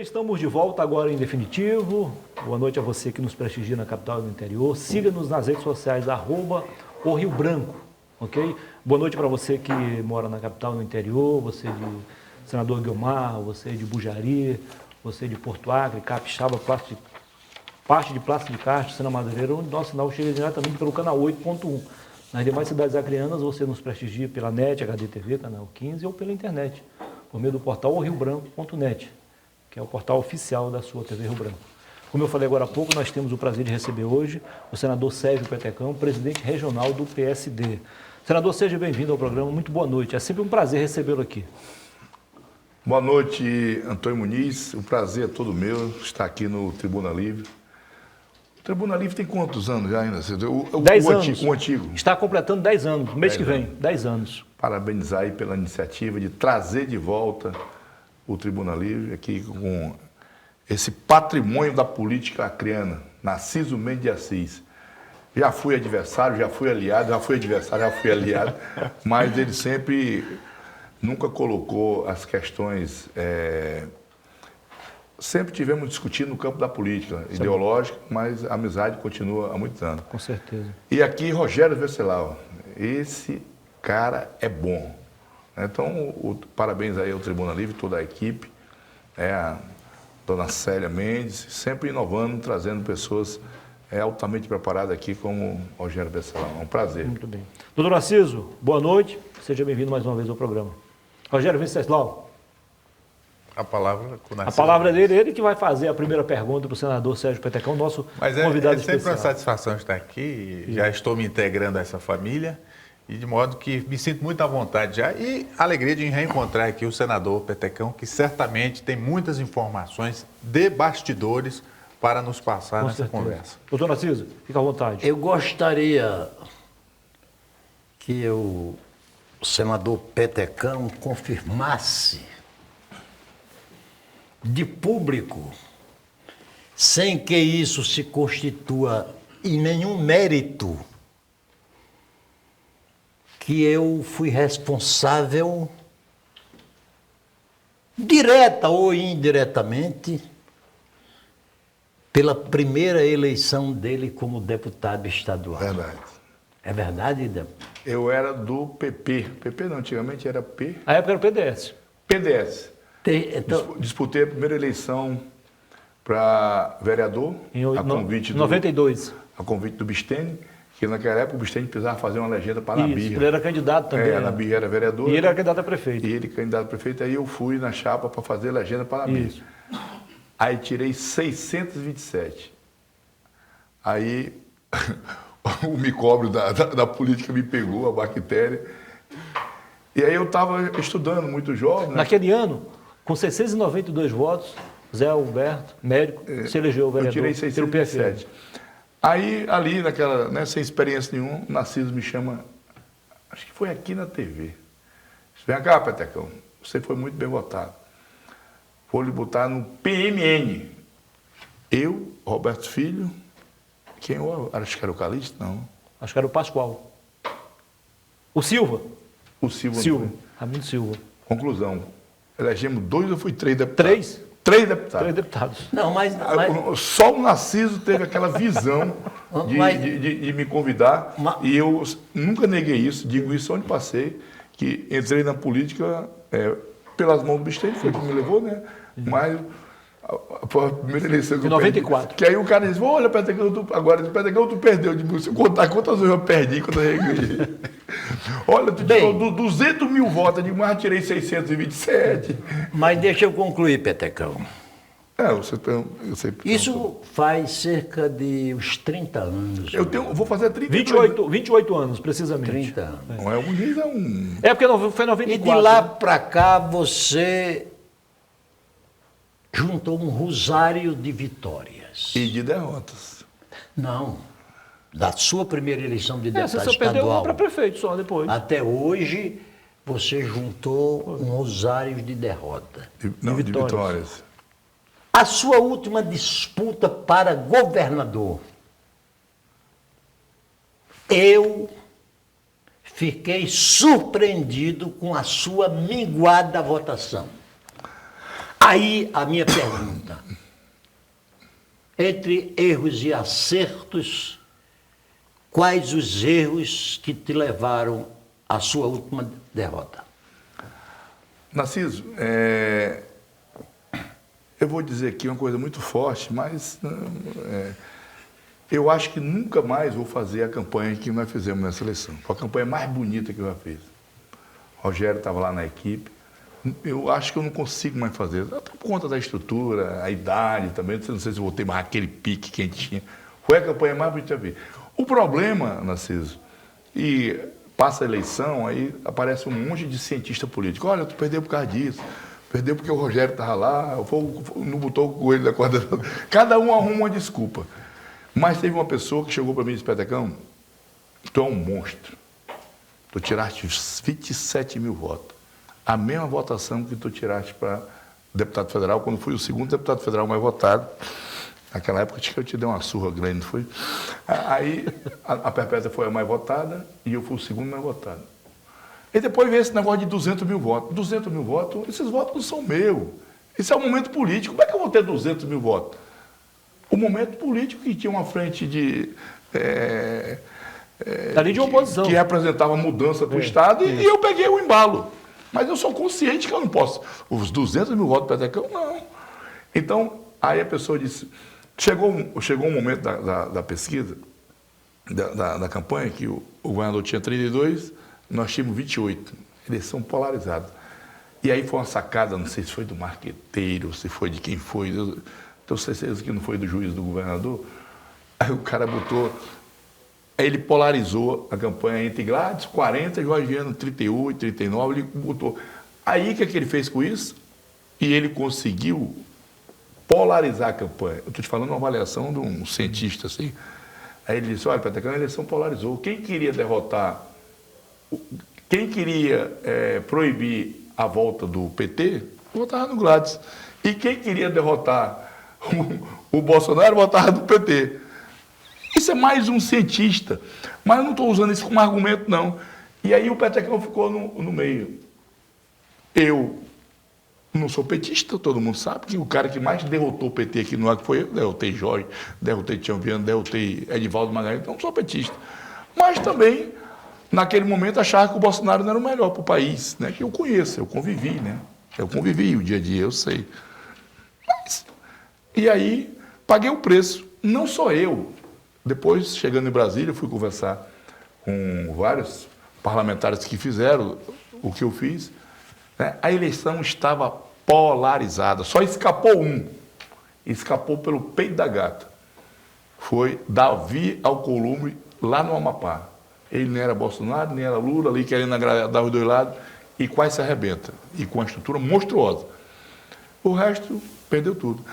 estamos de volta agora em definitivo. Boa noite a você que nos prestigia na capital e no interior. Siga-nos nas redes sociais, @o Rio Branco, ok? Boa noite para você que mora na capital e no interior, você de Senador Guiomar, você de Bujari, você de Porto Acre, Capixaba, parte de Plácido de Castro, Sena Madureira, onde nosso sinal chega diretamente pelo canal 8.1. Nas demais cidades acreanas, você nos prestigia pela NET, HDTV, canal 15, ou pela internet, por meio do portal riobranco.net, que é o portal oficial da sua TV Rio Branco. Como eu falei agora há pouco, nós temos o prazer de receber hoje o senador Sérgio Petecão, presidente regional do PSD. Senador, seja bem-vindo ao programa, muito boa noite. É sempre um prazer recebê-lo aqui. Boa noite, Antônio Muniz. O prazer é todo meu estar aqui no Tribuna Livre. O Tribuna Livre tem quantos anos já ainda? 10 anos. O antigo. Está completando 10 anos, mês que vem, 10 anos. Parabenizar aí pela iniciativa de trazer de volta o Tribuna Livre aqui com esse patrimônio da política acreana, Narciso Mendes de Assis. Já fui adversário, já fui aliado, mas ele sempre nunca colocou as questões. Sempre tivemos discutindo no campo da política ideológica, mas a amizade continua há muitos anos. Com certeza. E aqui, Rogério Venceslau, esse cara é bom. Então, parabéns aí ao Tribuna Livre, toda a equipe, a dona Célia Mendes, sempre inovando, trazendo pessoas altamente preparadas aqui como Rogério Venceslau. É um prazer. Muito bem. Doutor Narciso, boa noite, seja bem-vindo mais uma vez ao programa. Rogério Venceslau. A palavra com o Narciso. A palavra dele, ele que vai fazer a primeira pergunta para o senador Sérgio Petecão, nosso convidado especial. É sempre uma satisfação estar aqui, já estou me integrando a essa família, e de modo que me sinto muito à vontade já, e alegria de reencontrar aqui o senador Petecão, que certamente tem muitas informações de bastidores para nos passar nessa conversa. Doutor Narciso, fica à vontade. Eu gostaria que o senador Petecão confirmasse de público, sem que isso se constitua em nenhum mérito, que eu fui responsável, direta ou indiretamente, pela primeira eleição dele como deputado estadual. Verdade. É verdade, deputado? Eu era do PP. PP não, antigamente era P. A época era o PDS. PDS. Então, Disputei a primeira eleição para vereador, a convite 92. A convite do Bistene, que naquela época o Bistene precisava fazer uma legenda para a Isso, Nabirra. ele era candidato também. A Nabirra era vereador. E ele era candidato a prefeito. E ele candidato a prefeito, aí eu fui na chapa para fazer legenda para a Nabirra. Isso. Aí tirei 627. Aí o micróbio da política me pegou, a bactéria. E aí eu estava estudando, muito jovem. Né? Naquele ano, com 692 votos, Zé Alberto, médico, se elegeu vereador. Eu tirei 607. Aí, ali, naquela, né, sem experiência nenhuma, o Narciso me chama, acho que foi aqui na TV. Vem cá, Petecão, você foi muito bem votado. Vou lhe botar no PMN. Eu, Roberto Filho, quem eu acho que era o Calixto? Não. Acho que era o Pascoal. O Silva. O Silva. Ramiro Silva. Conclusão. Elegemos 2 ou foi 3 deputados? 3? 3 deputados. 3 deputados. não, mas Só o Narciso teve aquela visão de me convidar e eu nunca neguei isso, digo isso onde passei, que entrei na política pelas mãos do Bistene, foi que me levou, né? Mas foi a primeira eleição que em eu 94. perdi. Que aí o cara diz, olha, Petecão, Petecão, tu perdeu. Eu digo, se eu contar quantas vezes eu perdi quando eu ganhei. Olha, tu tirou 200 mil votos, eu digo, mas eu tirei 627. mas deixa eu concluir, Petecão. Eu sei. Isso faz cerca de uns 30 anos. Vou fazer 32. 28 anos, precisamente. 30 anos. Não é um dia, é um... É porque foi 94. E de lá para cá você juntou um rosário de vitórias. E de derrotas. Não. Da sua primeira eleição de deputado Você só perdeu estadual uma para prefeito só depois. até hoje, você juntou um rosário de derrota. De vitórias. vitórias. A sua última disputa para governador, eu fiquei surpreendido com a sua minguada votação. Aí a minha pergunta. Entre erros e acertos, quais os erros que te levaram à sua última derrota? Narciso, eu vou dizer aqui uma coisa muito forte, mas eu acho que nunca mais vou fazer a campanha que nós fizemos nessa eleição. Foi a campanha mais bonita que eu já fiz. O Rogério estava lá na equipe. Eu acho que eu não consigo mais fazer, até por conta da estrutura, a idade também, não sei se eu vou ter mais aquele pique que a gente tinha. Foi a campanha mais bonita que eu vi. O problema, Narciso, e passa a eleição, aí aparece um monte de cientista político. Olha, tu perdeu por causa disso, perdeu porque o Rogério estava lá, não botou o coelho da corda. Cada um arruma uma desculpa. Mas teve uma pessoa que chegou para mim e disse, Petecão, tu é um monstro. Tu tiraste 27 mil votos. A mesma votação que tu tiraste para deputado federal, quando fui o segundo deputado federal mais votado. Naquela época, acho que eu te dei uma surra grande, não foi? Aí, a Perpétua foi a mais votada e eu fui o segundo mais votado. E depois veio esse negócio de 200 mil votos. 200 mil votos, esses votos não são meus. Isso é um momento político. Como é que eu vou ter 200 mil votos? O momento político que tinha uma frente de... Ali de oposição. Que representava a mudança do Estado e eu peguei o embalo. Mas eu sou consciente que eu não posso. Os 200 mil votos do Petecão, não. Então, aí a pessoa disse... Chegou um momento da pesquisa, da campanha, que o governador tinha 32, nós tínhamos 28. Eleição polarizada. E aí foi uma sacada, não sei se foi do marqueteiro, se foi de quem foi. Eu tenho certeza que não foi do juiz do governador. Aí o cara botou... Aí ele polarizou a campanha entre Gladys, 40, Jorge Viana, 38, 39, ele botou. Aí o que ele fez com isso? E ele conseguiu polarizar a campanha. Eu estou te falando uma avaliação de um cientista, assim. Aí ele disse, olha, Petecão, a eleição polarizou. Quem queria derrotar, quem queria proibir a volta do PT, votava no Gladys. E quem queria derrotar o Bolsonaro, votava no PT. Isso é mais um cientista, mas eu não estou usando isso como argumento, não. E aí o Petecão ficou no meio. Eu não sou petista, todo mundo sabe que o cara que mais derrotou o PT aqui no Acre foi eu. Derrotei Jorge, derrotei Tião Viana, derrotei Edivaldo Magalhães, então não sou petista. Mas também, naquele momento, achava que o Bolsonaro não era o melhor para o país, né? Que eu conheço, eu convivi, né? Eu convivi o dia a dia, eu sei. Mas, e aí, paguei o preço. Não só eu. Depois, chegando em Brasília, eu fui conversar com vários parlamentares que fizeram o que eu fiz. Né? A eleição estava polarizada, só escapou um. Escapou pelo peito da gata. Foi Davi Alcolumbre, lá no Amapá. Ele nem era Bolsonaro, nem era Lula, ali querendo agradar os dois lados, e quase se arrebenta. E com uma estrutura monstruosa. O resto, perdeu tudo.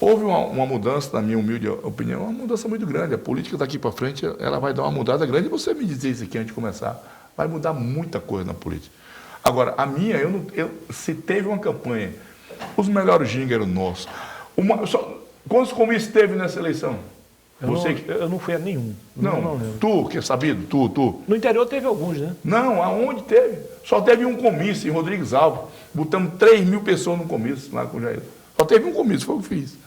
Houve uma mudança, na minha humilde opinião, uma mudança muito grande. A política daqui para frente, ela vai dar uma mudada grande. E você me dizer isso aqui antes de começar, vai mudar muita coisa na política. Agora, a minha, se teve uma campanha, os melhores jingles eram nossos. Quantos comícios teve nessa eleição? Eu não fui a nenhum. Não lembro. Tu, que é sabido? Tu. No interior teve alguns, né? Não, aonde teve? Só teve um comício em Rodrigues Alves. Botamos 3 mil pessoas no comício, lá com o Jair. Só teve um comício, foi o que fiz.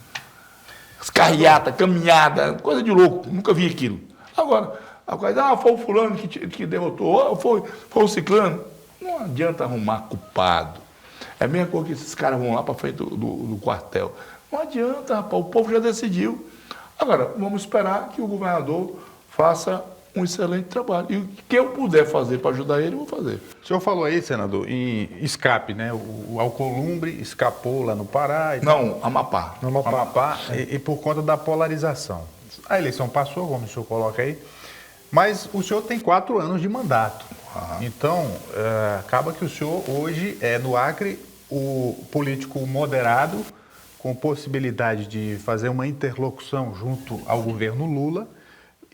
Carreata, caminhada, coisa de louco, nunca vi aquilo. Agora, a coisa, foi o fulano que derrotou, foi o ciclano. Não adianta arrumar culpado. É a mesma coisa que esses caras vão lá para frente do quartel. Não adianta, rapaz, o povo já decidiu. Agora, vamos esperar que o governador faça um excelente trabalho. E o que eu puder fazer para ajudar ele, eu vou fazer. O senhor falou aí, senador, em escape, né? O Alcolumbre escapou lá no Pará. Não, Amapá. No Amapá, e por conta da polarização. A eleição passou, como o senhor coloca aí, mas o senhor tem 4 anos de mandato. Então, acaba que o senhor hoje é, no Acre, o político moderado, com possibilidade de fazer uma interlocução junto ao governo Lula.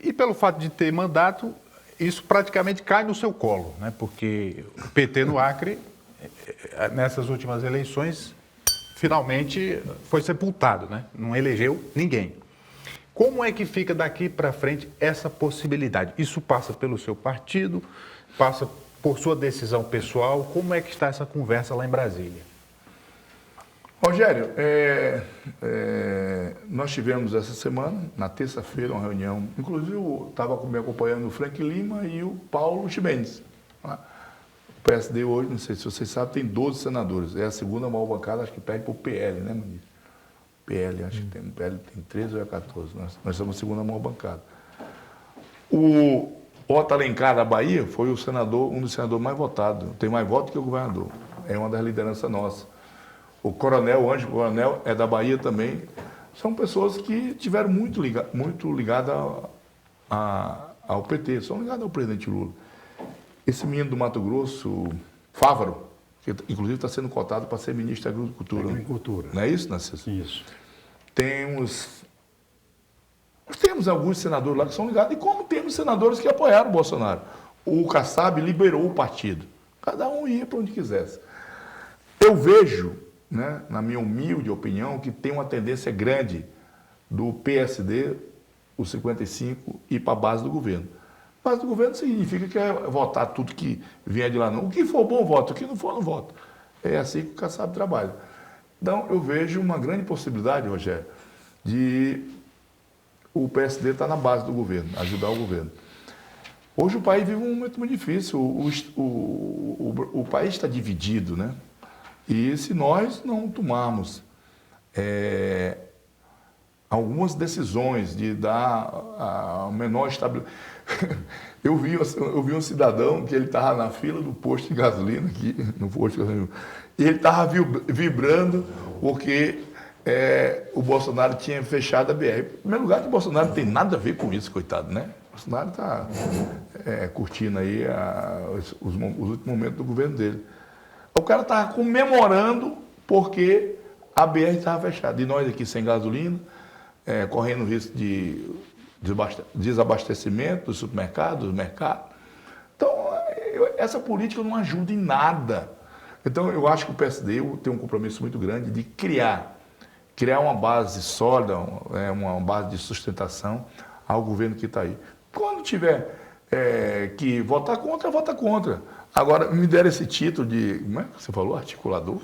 E pelo fato de ter mandato, isso praticamente cai no seu colo, né? Porque o PT no Acre, nessas últimas eleições, finalmente foi sepultado, né? Não elegeu ninguém. Como é que fica daqui para frente essa possibilidade? Isso passa pelo seu partido, passa por sua decisão pessoal? Como é que está essa conversa lá em Brasília? Rogério, nós tivemos essa semana, na terça-feira, uma reunião, inclusive estava me acompanhando o Frank Lima e o Paulo Chimenez. Né? O PSD hoje, não sei se vocês sabem, tem 12 senadores. É a segunda maior bancada, acho que perde para o PL, né, Muniz? PL, acho que tem, o PL tem 13 ou é 14. Nós somos a segunda maior bancada. O Otto Alencar, da Bahia, foi o senador, um dos senadores mais votados. Tem mais votos que o governador. É uma das lideranças nossas. O Coronel, o Ângelo Coronel, é da Bahia também. São pessoas que tiveram muito ligadas ao PT, são ligadas ao presidente Lula. Esse menino do Mato Grosso, Fávaro, que inclusive está sendo cotado para ser ministro da Agricultura. Não é isso, Narciso? Isso. Nós temos alguns senadores lá que são ligados, e como temos senadores que apoiaram o Bolsonaro. O Kassab liberou o partido. Cada um ia para onde quisesse. Eu vejo, né, na minha humilde opinião, que tem uma tendência grande do PSD, o 55, ir para a base do governo. Base do governo significa que é votar tudo que vier de lá, não. O que for bom, voto. O que não for, não voto. É assim que o Kassab trabalha. Então, eu vejo uma grande possibilidade, Rogério, de o PSD estar na base do governo, ajudar o governo. Hoje o país vive um momento muito difícil. O país está dividido, né? E se nós não tomarmos algumas decisões de dar a menor estabilidade... Eu vi um cidadão que ele estava na fila do posto de gasolina, aqui, no posto de gasolina, e ele estava vibrando porque o Bolsonaro tinha fechado a BR. Em primeiro lugar, que o Bolsonaro não tem nada a ver com isso, coitado, né? O Bolsonaro está curtindo aí os últimos momentos do governo dele. O cara estava comemorando porque a BR estava fechada. E nós aqui sem gasolina, correndo risco de desabastecimento dos supermercados, do mercado. Então, essa política não ajuda em nada. Então, eu acho que o PSD tem um compromisso muito grande de criar uma base sólida, uma base de sustentação ao governo que está aí. Quando tiver que votar contra, vota contra. Agora, me deram esse título de, como é que você falou? Articulador?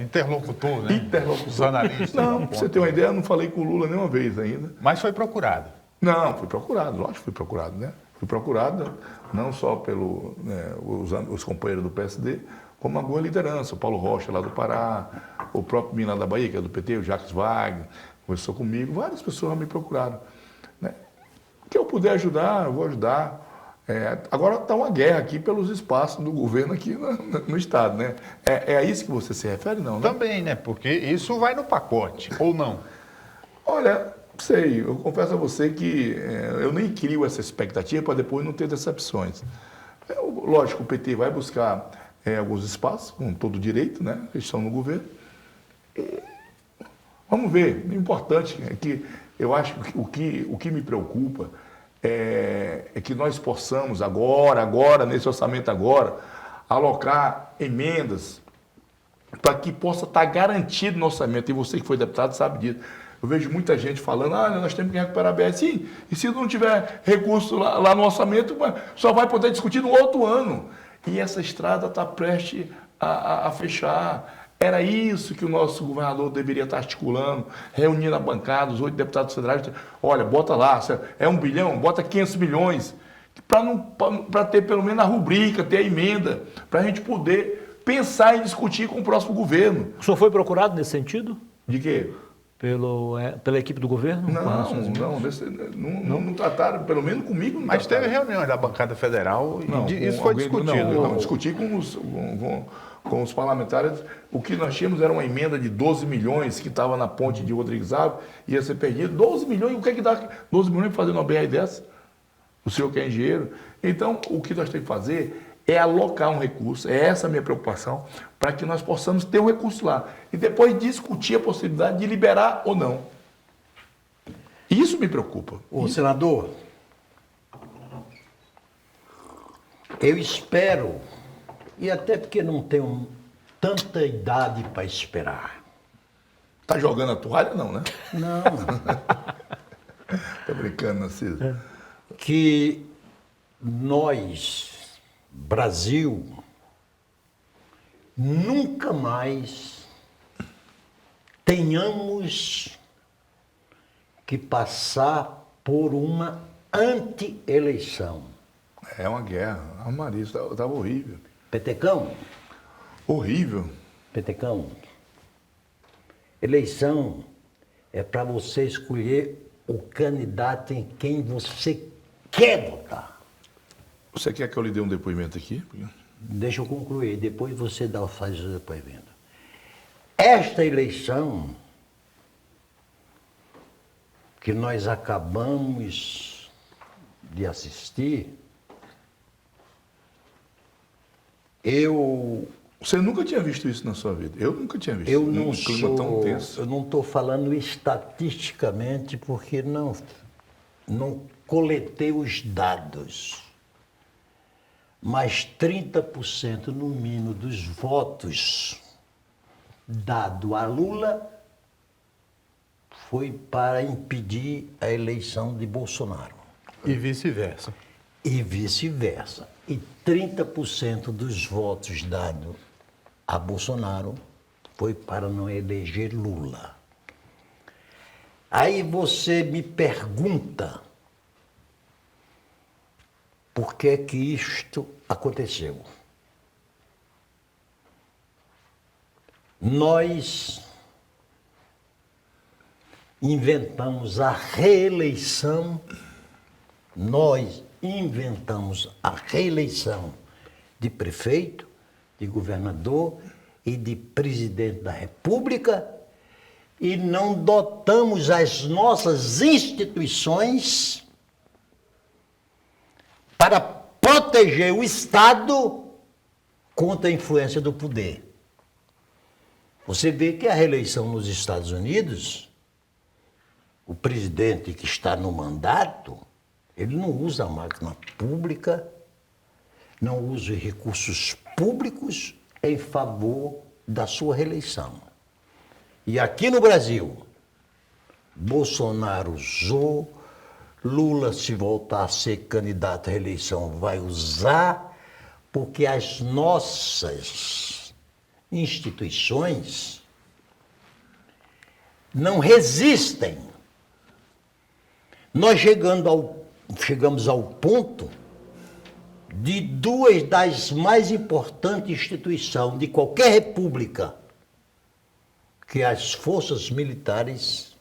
Interlocutor, né? Interlocutor. Os analistas. Não, pra você ter uma ideia, eu não falei com o Lula nenhuma vez ainda. Mas foi procurado. Não, fui procurado, lógico que fui procurado, né? Fui procurado não só pelos os companheiros do PSD, como alguma liderança, o Paulo Rocha lá do Pará, o próprio menino lá da Bahia, que é do PT, o Jacques Wagner, conversou comigo, várias pessoas me procuraram. Né? O que eu puder ajudar, eu vou ajudar. Agora está uma guerra aqui pelos espaços do governo aqui no Estado, né? É a isso que você se refere, não, né? Também, né? Porque isso vai no pacote, ou não? Olha, sei, eu confesso a você que eu nem crio essa expectativa para depois não ter decepções. Lógico, o PT vai buscar alguns espaços, com todo direito, né? Eles estão no governo. E vamos ver, o importante é que eu acho que o que me preocupa é que nós possamos agora, nesse orçamento agora, alocar emendas para que possa estar garantido no orçamento. E você que foi deputado sabe disso. Eu vejo muita gente falando, nós temos que recuperar a BR. Sim, e se não tiver recurso lá no orçamento, só vai poder discutir no outro ano. E essa estrada está prestes a fechar. Era isso que o nosso governador deveria estar articulando, reunindo a bancada, os 8 deputados federais. Olha, bota lá, é 1 bilhão, bota 500 milhões, para ter pelo menos a rubrica, ter a emenda, para a gente poder pensar e discutir com o próximo governo. O senhor foi procurado nesse sentido? De quê? Pela equipe do governo? Não trataram, pelo menos comigo. Mas teve reuniões da bancada federal e isso foi discutido. Não, discuti com os parlamentares. O que nós tínhamos era uma emenda de 12 milhões que estava na ponte de Rodrigues Alves, ia ser perdido. 12 milhões, o que é que dá 12 milhões para fazer uma BR dessa? O senhor que é engenheiro. Então, o que nós temos que fazer é alocar um recurso, é essa a minha preocupação, para que nós possamos ter um recurso lá. E depois discutir a possibilidade de liberar ou não. Isso me preocupa. Ô, senador, eu espero, e até porque não tenho tanta idade para esperar. Tá jogando a toalha, não, né? Não. Tá brincando, Narciso. Que nós, Brasil, nunca mais tenhamos que passar por uma anti-eleição. É uma guerra. A Maria, estava horrível. Petecão, Horrível. Petecão, eleição é para você escolher o candidato em quem você quer votar. Você quer que eu lhe dê um depoimento aqui? Deixa eu concluir, depois você faz o depoimento. Esta eleição que nós acabamos de assistir, Você nunca tinha visto isso na sua vida? Eu nunca tinha visto. eu não Um clima tão tenso. eu não estou falando estatisticamente porque não coletei os dados. Mas 30% no mínimo dos votos dado a Lula foi para impedir a eleição de Bolsonaro. E vice-versa. E vice-versa. E 30% dos votos dados a Bolsonaro foi para não eleger Lula. Aí você me pergunta por que que isto aconteceu. Nós inventamos a reeleição, de prefeito, de governador e de presidente da República e não dotamos as nossas instituições para proteger o Estado contra a influência do poder. Você vê que a reeleição nos Estados Unidos, o presidente que está no mandato, ele não usa a máquina pública, não usa recursos públicos em favor da sua reeleição. E aqui no Brasil, Bolsonaro usou, Lula, se voltar a ser candidato à reeleição, vai usar, porque as nossas instituições não resistem. Nós chegamos ao ponto de duas das mais importantes instituições de qualquer república, que é as forças militares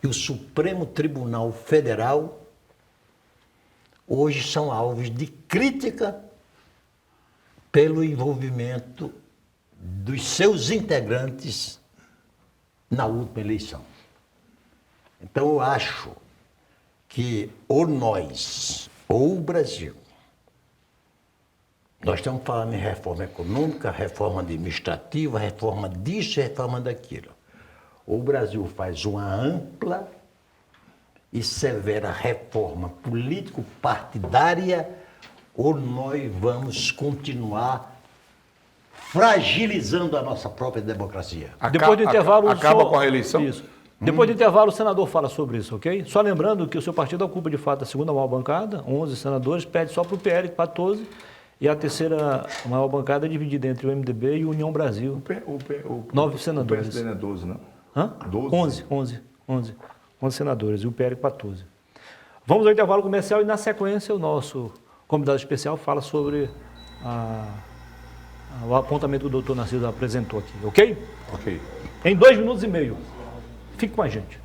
e o Supremo Tribunal Federal, hoje são alvos de crítica pelo envolvimento dos seus integrantes na última eleição. Então, eu acho que ou nós, ou o Brasil, nós estamos falando em reforma econômica, reforma administrativa, reforma disso, reforma daquilo. Ou o Brasil faz uma ampla e severa reforma político-partidária, ou nós vamos continuar fragilizando a nossa própria democracia. Depois do intervalo... Acaba com a reeleição? Isso. Depois do intervalo, o senador fala sobre isso, ok? Só lembrando que o seu partido ocupa, de fato, a segunda maior bancada, 11 senadores, pede só para o PL 14, e a terceira maior bancada é dividida entre o MDB e o União Brasil. 9 senadores. O PSD não é 12, não? Hã? 12? 11 senadores, e o PL 14. Vamos ao intervalo comercial e, na sequência, o nosso convidado especial fala sobre o apontamento que o doutor Narciso apresentou aqui, ok? Ok. Em 2 minutos e meio. Fique com a gente.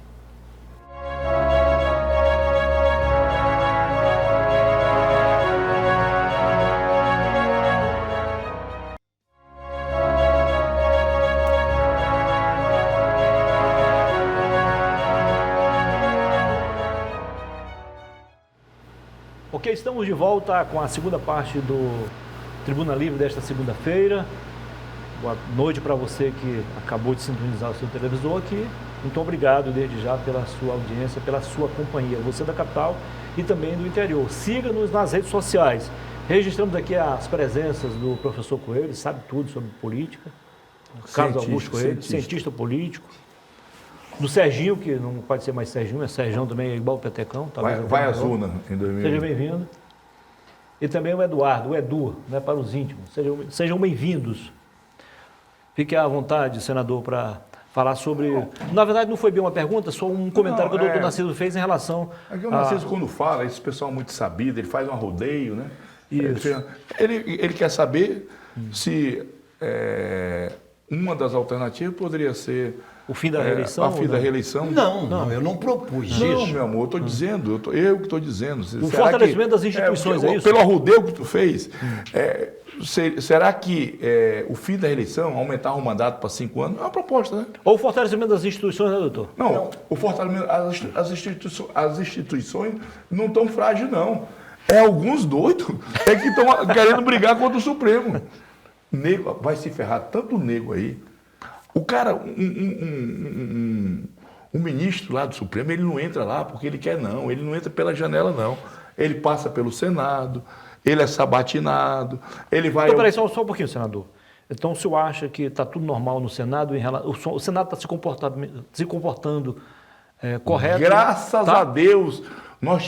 Ok, estamos de volta com a segunda parte do Tribuna Livre desta segunda-feira. Boa noite para você que acabou de sintonizar o seu televisor aqui. Muito obrigado desde já pela sua audiência, pela sua companhia, você da capital e também do interior. Siga-nos nas redes sociais. Registramos aqui as presenças do professor Coelho, sabe tudo sobre política. Carlos Augusto Coelho, cientista político. Do Serginho, que não pode ser mais Serginho, é Serjão também, é igual o Petecão. Vai às urnas em 2020. Seja bem-vindo. E também o Eduardo, o Edu, né, para os íntimos. Sejam bem-vindos. Fique à vontade, senador, para falar sobre... Na verdade, não foi bem uma pergunta, só um comentário que o doutor Narciso fez em relação... É que o Narciso, quando fala, esse pessoal muito sabido, ele faz um rodeio, né? Isso. Ele quer saber se uma das alternativas poderia ser... O fim da reeleição? A fim da reeleição? Não, eu não propus Não, isso. meu amor, eu estou dizendo, eu que estou dizendo. O fortalecimento das instituições, é isso? Pelo arrodeio que tu fez, será que o fim da eleição, aumentar o mandato para 5 anos, é uma proposta, né? Ou o fortalecimento das instituições, né, doutor? Não, o fortalecimento, as instituições não estão frágeis, não. É alguns doidos que estão querendo brigar contra o Supremo. Nego, vai se ferrar tanto nego aí. O cara, um ministro lá do Supremo, ele não entra lá porque ele quer, não. Ele não entra pela janela, não. Ele passa pelo Senado, ele é sabatinado, ele vai... Então, peraí, só um pouquinho, senador. Então, o senhor acha que está tudo normal no Senado? O Senado está se comportando correto? Graças a Deus, nós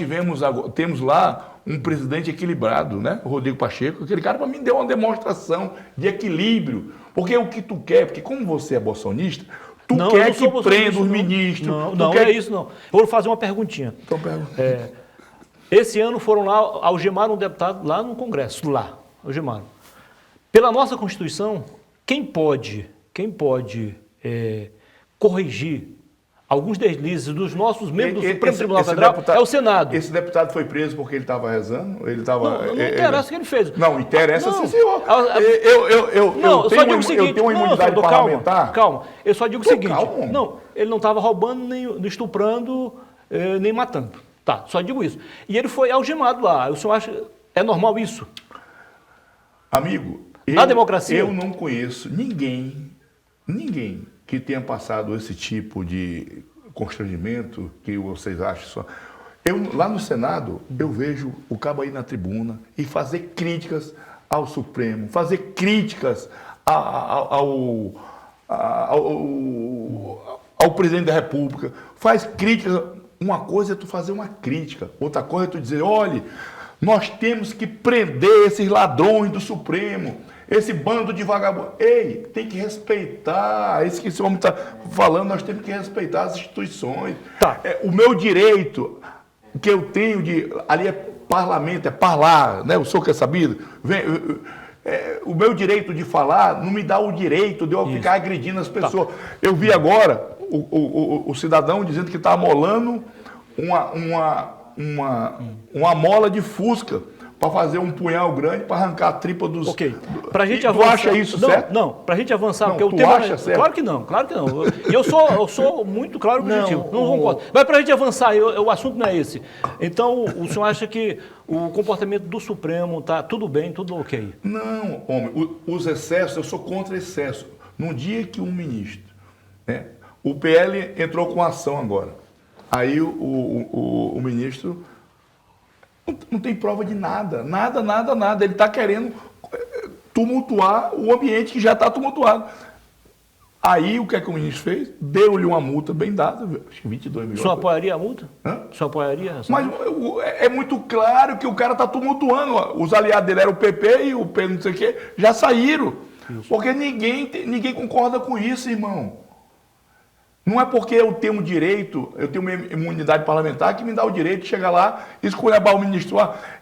temos lá um presidente equilibrado, né? O Rodrigo Pacheco. Aquele cara, para mim, deu uma demonstração de equilíbrio. Porque é o que tu quer, porque como você é bolsonista, tu quer que prenda os ministros. Não é isso, não. Eu vou fazer uma perguntinha. Então, pergunta. Esse ano foram lá, algemaram um deputado lá no Congresso, algemaram. Pela nossa Constituição, quem pode corrigir alguns deslizes dos nossos membros do Supremo Tribunal Federal é o Senado. Esse deputado foi preso porque ele estava rezando? Ele estava... Não interessa o que ele fez. Não, interessa sim, senhor. Eu só digo o seguinte... Eu tenho uma imunidade parlamentar. Calma. Eu só digo o seguinte... Calma. Não, ele não estava roubando, nem estuprando, nem matando. Tá, só digo isso. E ele foi algemado lá. O senhor acha... É normal isso? Amigo... Na democracia? Eu não conheço ninguém que tenha passado esse tipo de constrangimento que vocês acham só. Lá no Senado, eu vejo o cabo aí na tribuna e fazer críticas ao Supremo, fazer críticas ao presidente da República, faz críticas. Uma coisa é tu fazer uma crítica, outra coisa é tu dizer, olha, nós temos que prender esses ladrões do Supremo, esse bando de vagabundos. Ei, tem que respeitar, isso que esse homem está falando, nós temos que respeitar as instituições. Tá. O meu direito, que eu tenho ali é parlamento, é falar, né? O senhor que é sabido, o meu direito de falar não me dá o direito de eu ficar agredindo as pessoas. Tá. Eu vi agora o cidadão dizendo que está amolando uma mola de fusca para fazer um punhal grande para arrancar a tripa dos... Ok. Pra gente avançar... Tu acha isso certo? Não, para a gente avançar... Não, porque tu acha certo? Claro que não. E eu sou muito claro e objetivo. Não concordo. Mas para a gente avançar, o assunto não é esse. Então, o senhor acha que o comportamento do Supremo está tudo bem, tudo ok? Não, homem. Os excessos, eu sou contra excesso. No dia que um ministro... né, o PL entrou com ação agora. Aí o ministro não tem prova de nada. Nada. Ele está querendo tumultuar o ambiente que já está tumultuado. Aí o que é que o ministro fez? Deu-lhe uma multa bem dada, acho que 22 milhões. O senhor apoiaria a multa? Hã? O senhor apoiaria? Mas é muito claro que o cara está tumultuando. Os aliados dele eram o PP e o P não sei o quê, já saíram. Isso. Porque ninguém concorda com isso, irmão. Não é porque eu tenho direito, eu tenho uma imunidade parlamentar que me dá o direito de chegar lá e esculhambar o ministro.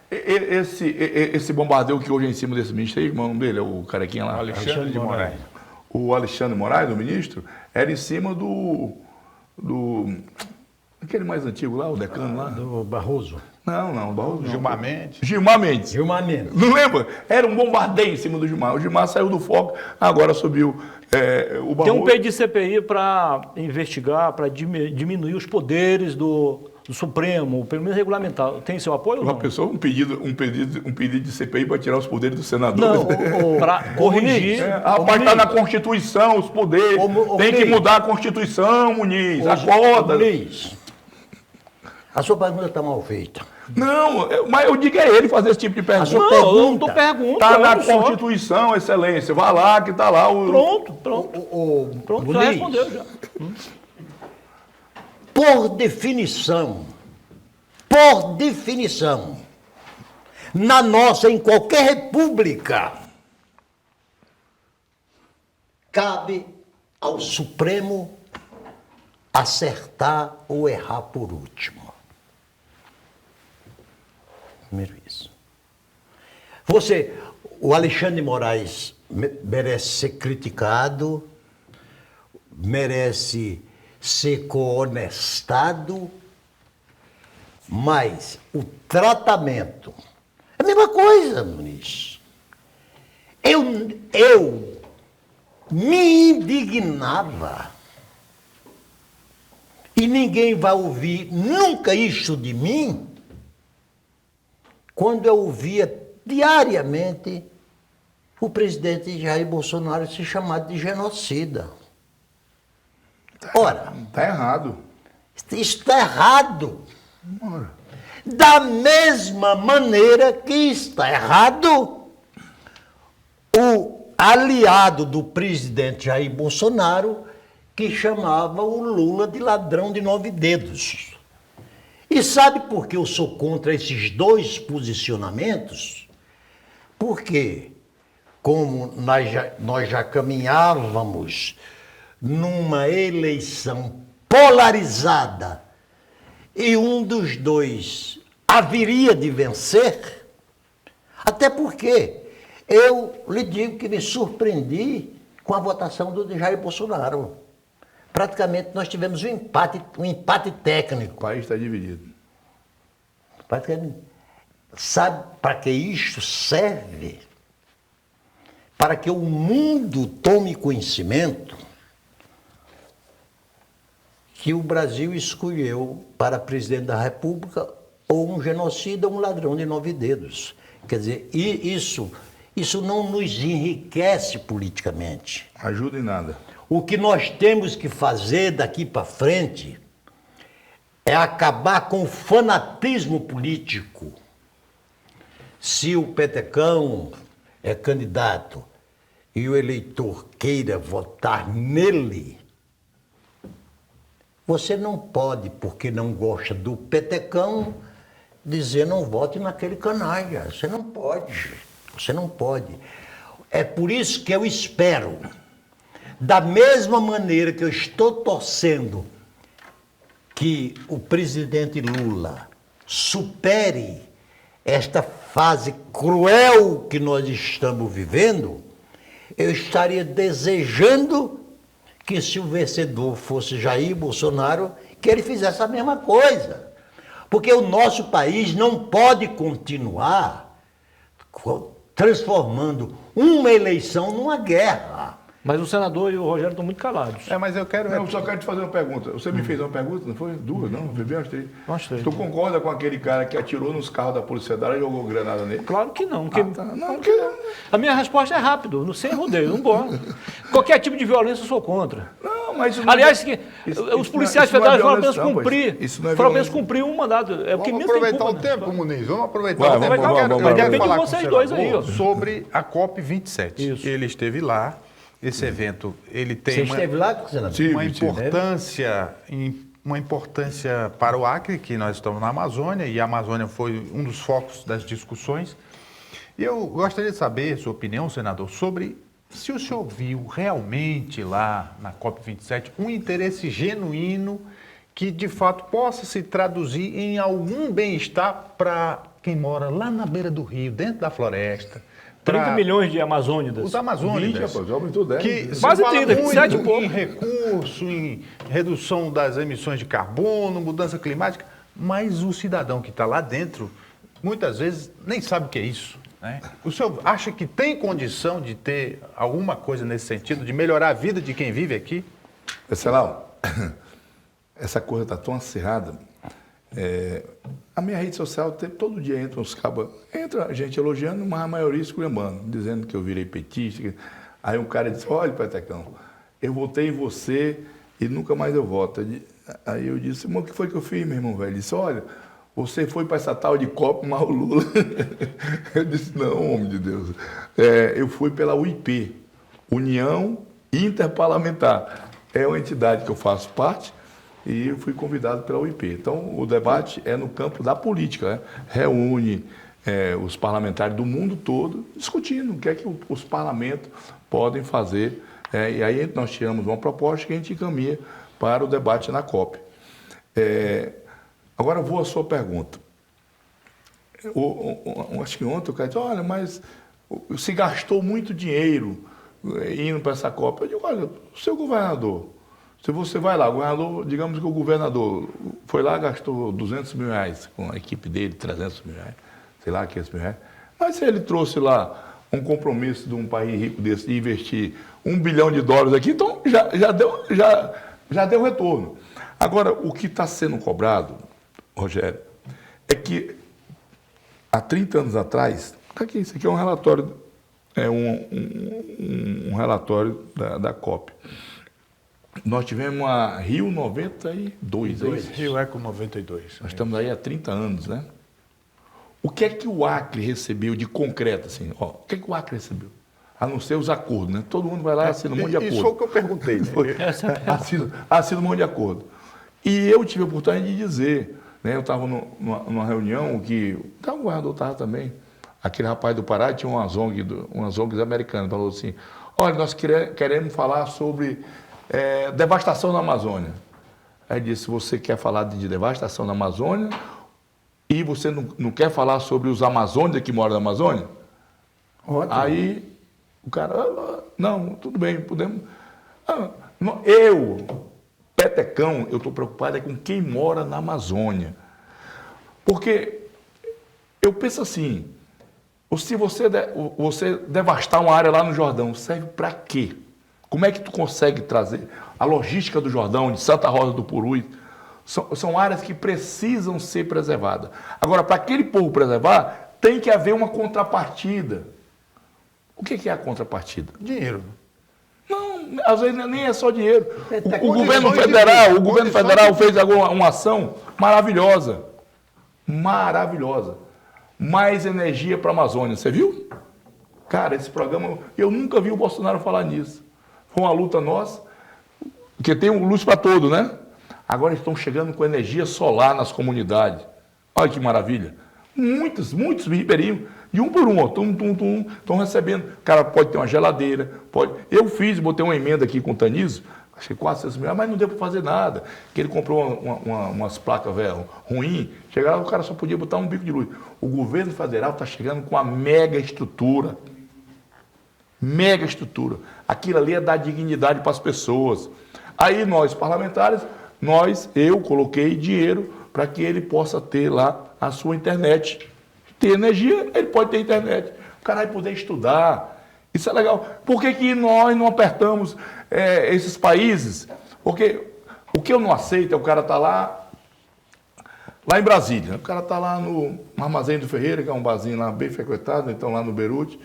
Esse bombardeio que hoje é em cima desse ministro aí, o nome dele é o carequinha lá. Alexandre de Moraes. O Alexandre de Moraes, o ministro, era em cima do aquele mais antigo lá, o decano lá. Do Barroso. Não, Barroso não. Gilmar Mendes. Gilmar Mendes. Gilmar Mendes. Não lembra? Era um bombardeio em cima do Gilmar. O Gilmar saiu do foco, agora subiu o Barroso. Tem um pedido de CPI para investigar, para diminuir os poderes do Supremo, pelo menos regulamentar. Tem seu apoio ou não? Uma pessoa, um pedido de CPI para tirar os poderes do senador. Não, para corrigir. Rapaz, está na Constituição os poderes. Tem que mudar a Constituição, Muniz. Acorda. Muniz, a sua pergunta está mal feita. Não, mas eu digo é ele fazer esse tipo de pergunta. Eu não estou perguntando. Está na Constituição, Excelência. Vai lá que está lá o... Pronto, já respondeu já. Por definição, na nossa, em qualquer república, cabe ao Supremo acertar ou errar por último. Primeiro isso. O Alexandre de Moraes merece ser criticado, merece ser coonestado, mas o tratamento é a mesma coisa, Muniz. Eu me indignava, e ninguém vai ouvir nunca isso de mim, quando eu ouvia diariamente o presidente Jair Bolsonaro se chamar de genocida. Ora, Está errado. isso está errado. Ora. Da mesma maneira que está errado o aliado do presidente Jair Bolsonaro, que chamava o Lula de ladrão de 9 dedos. E sabe por que eu sou contra esses dois posicionamentos? Porque, como nós já caminhávamos numa eleição polarizada e um dos dois haveria de vencer, até porque eu lhe digo que me surpreendi com a votação do Jair Bolsonaro. Praticamente nós tivemos um empate técnico. O país está dividido. Praticamente. Sabe para que isso serve? Para que o mundo tome conhecimento que o Brasil escolheu para presidente da República ou um genocida ou um ladrão de 9 dedos. Quer dizer, isso não nos enriquece politicamente. Ajuda em nada. O que nós temos que fazer daqui para frente é acabar com o fanatismo político. Se o petecão é candidato e o eleitor queira votar nele, você não pode, porque não gosta do petecão, dizer não vote naquele canalha. Você não pode. Você não pode. É por isso que eu espero, da mesma maneira que eu estou torcendo que o presidente Lula supere esta fase cruel que nós estamos vivendo, eu estaria desejando que, se o vencedor fosse Jair Bolsonaro, que ele fizesse a mesma coisa. Porque o nosso país não pode continuar transformando uma eleição numa guerra. Mas o senador e o Rogério estão muito calados. Mas eu quero... Eu só quero te fazer uma pergunta. Você me fez uma pergunta, não foi? 2, não? Foi bem umas 3. Umas 3. Tu concorda com aquele cara que atirou nos carros da Polícia Federal e jogou granada nele? Claro que não. Não, porque... A minha resposta é rápido, não sem rodeio, não gosto. Qualquer tipo de violência eu sou contra. Não, mas... Isso Aliás, não, os policiais isso não é federais foram apenas violência, cumprir. Isso não é foram apenas violência. cumprir um mandado. É o que Vamos menos tem aproveitar culpa, o tempo, né? Muniz. Vamos aproveitar Vai, o tempo. vamos, Eu vamos, quero depende falar de com o vocês dois aí, ó. senador sobre a COP27. Isso. Ele esteve lá. Esse evento, ele Você tem esteve lá, senador? Sim. uma importância para o Acre, que nós estamos na Amazônia, e a Amazônia foi um dos focos das discussões. E eu gostaria de saber a sua opinião, senador, sobre se o senhor viu realmente lá na COP27 um interesse genuíno que, de fato, possa se traduzir em algum bem-estar para quem mora lá na beira do rio, dentro da floresta. 30 milhões de amazônidas. Os amazônidas. 20, rapaz, aumentou 10. Que se Quase fala 30, muito 27 e pouco. em recurso, em redução das emissões de carbono, mudança climática, mas o cidadão que está lá dentro, muitas vezes, nem sabe o que é isso. Né? O senhor acha que tem condição de ter alguma coisa nesse sentido, de melhorar a vida de quem vive aqui? Marcelão, essa coisa está tão acirrada. A minha rede social, todo dia entra uns cabos, entra gente elogiando, mas a maioria esculhambando, dizendo que eu virei petista. Aí um cara disse, olha, Petecão, eu votei em você e nunca mais eu voto. Aí eu disse, mas o que foi que eu fiz, meu irmão velho? Ele disse, olha, você foi para essa tal de COP, mas o Lula... Eu disse, não, homem de Deus. Eu fui pela UIP, União Interparlamentar. É uma entidade que eu faço parte, e eu fui convidado pela UIP. Então, o debate é no campo da política, né? Reúne os parlamentares do mundo todo discutindo o que é que os parlamentos podem fazer E aí nós tiramos uma proposta que a gente encaminha para o debate na COP. Agora vou à sua pergunta. Acho que ontem o cara disse, olha, mas se gastou muito dinheiro indo para essa COP. Eu digo, olha, seu governador, se você vai lá, o governador, digamos que o governador foi lá, gastou 200 mil reais com a equipe dele, 300 mil reais, sei lá, 500 mil reais. Mas se ele trouxe lá um compromisso de um país rico desse de investir $1 bilhão aqui, então já deu retorno. Agora, o que está sendo cobrado, Rogério, é que há 30 anos atrás, aqui, isso aqui é um relatório, um relatório da COP. Nós tivemos a Rio 92, é isso? Rio Eco 92. Nós estamos aí há 30 anos, né? O que é que o Acre recebeu de concreto, assim? Ó, o que é que o Acre recebeu? A não ser os acordos, né? Todo mundo vai lá e assina um monte de acordo. Isso foi o que eu perguntei. Né? Assina um monte de acordo. E eu tive a oportunidade de dizer, né? Eu estava numa reunião que o governador estava também. Aquele rapaz do Pará tinha umas ONGs americanas, falou assim, olha, nós queremos falar sobre devastação na Amazônia. Aí disse, você quer falar de devastação na Amazônia e você não quer falar sobre os amazônidas que moram na Amazônia? Ótimo. Aí o cara, não, tudo bem, podemos... Petecão, eu estou preocupado com quem mora na Amazônia. Porque eu penso assim, se você devastar uma área lá no Jordão, serve para quê? Como é que tu consegue trazer a logística do Jordão, de Santa Rosa do Purus? São áreas que precisam ser preservadas. Agora, para aquele povo preservar, tem que haver uma contrapartida. O que é a contrapartida? Dinheiro. Não, às vezes nem é só dinheiro. O governo federal fez agora uma ação maravilhosa. Maravilhosa. Mais energia para a Amazônia. Você viu? Cara, esse programa, eu nunca vi o Bolsonaro falar nisso. Foi uma luta nossa, porque tem luz para todo, né? Agora estão chegando com energia solar nas comunidades. Olha que maravilha. Muitos ribeirinhos, de um por um, estão recebendo. O cara pode ter uma geladeira, pode. Eu botei uma emenda aqui com o Taniso, achei 400 mil, mas não deu para fazer nada. Que ele comprou umas placas ruins, chegava lá, o cara só podia botar um bico de luz. O governo federal está chegando com uma mega estrutura. Mega estrutura. Aquilo ali é dar dignidade para as pessoas. Aí nós, parlamentares, eu coloquei dinheiro para que ele possa ter lá a sua internet. Ter energia, ele pode ter internet. O cara vai poder estudar. Isso é legal. Por que nós não apertamos esses países? Porque o que eu não aceito é o cara estar lá em Brasília. O cara está lá no Armazém do Ferreira, que é um barzinho lá bem frequentado, então lá no Beirute.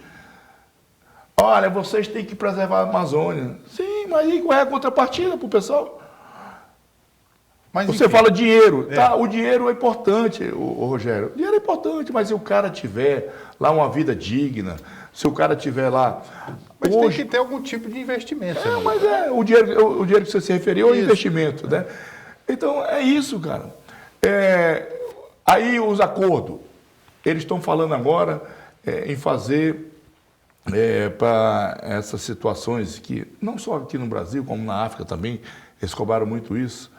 Olha, vocês têm que preservar a Amazônia. Sim, mas aí qual é a contrapartida para o pessoal? Mas você fala dinheiro. Tá, o dinheiro é importante, Rogério. O dinheiro é importante, mas se o cara tiver lá uma vida digna, se o cara tiver lá... Mas hoje tem que ter algum tipo de investimento. Mas o dinheiro que você se referiu é o investimento, né? Então, é isso, cara. Aí os acordos, eles estão falando agora em fazer... para essas situações que, não só aqui no Brasil, como na África também, eles cobraram muito isso,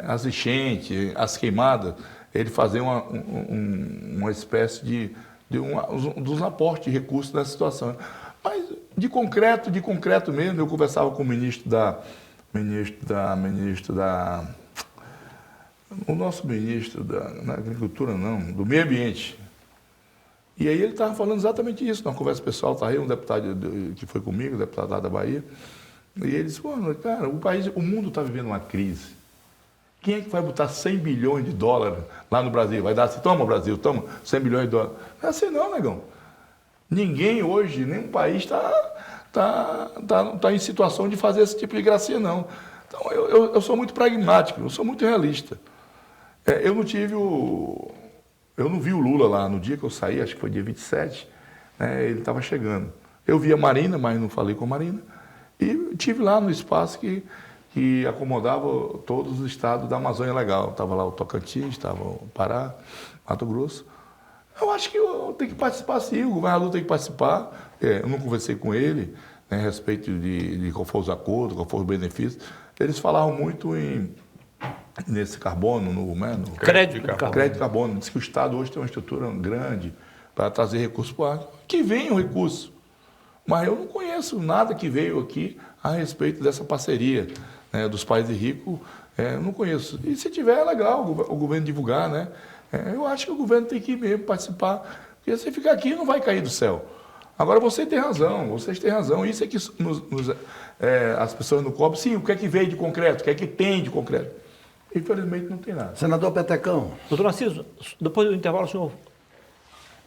as enchentes, as queimadas, ele fazer uma espécie dos aportes de recursos nessa situação. Mas de concreto mesmo, eu conversava com o o nosso ministro da Agricultura, não, do Meio Ambiente. E aí ele estava falando exatamente isso, numa conversa pessoal, está aí um deputado que foi comigo, deputado lá da Bahia, e ele disse, cara, o mundo está vivendo uma crise. Quem é que vai botar 100 bilhões de dólares lá no Brasil? Vai dar assim, toma Brasil, toma 100 bilhões de dólares. Não é assim não, negão. Ninguém hoje, nenhum país está em situação de fazer esse tipo de gracinha, não. Então eu sou muito pragmático, eu sou muito realista. Eu não vi o Lula lá no dia que eu saí, acho que foi dia 27, né, ele estava chegando. Eu vi a Marina, mas não falei com a Marina, e estive lá no espaço que acomodava todos os estados da Amazônia Legal. Estava lá o Tocantins, estava o Pará, Mato Grosso. Eu acho que eu tenho que participar sim, o governador tem que participar. Eu não conversei com ele, né, a respeito de qual foram os acordos, qual foram os benefícios, eles falavam muito nesse carbono, no Crédito de carbono. crédito de carbono. Diz que o Estado hoje tem uma estrutura grande para trazer recursos para o agro. Que venha o recurso. Mas eu não conheço nada que veio aqui a respeito dessa parceria, né, dos países ricos. Eu não conheço. E se tiver, é legal o governo divulgar, né? Eu acho que o governo tem que ir mesmo participar. Porque se ficar aqui, não vai cair do céu. Agora, vocês têm razão. Isso é que as pessoas não cobram. Sim, o que é que veio de concreto? O que é que tem de concreto? Infelizmente, não tem nada. Senador Petecão. Doutor Narciso, depois do intervalo o senhor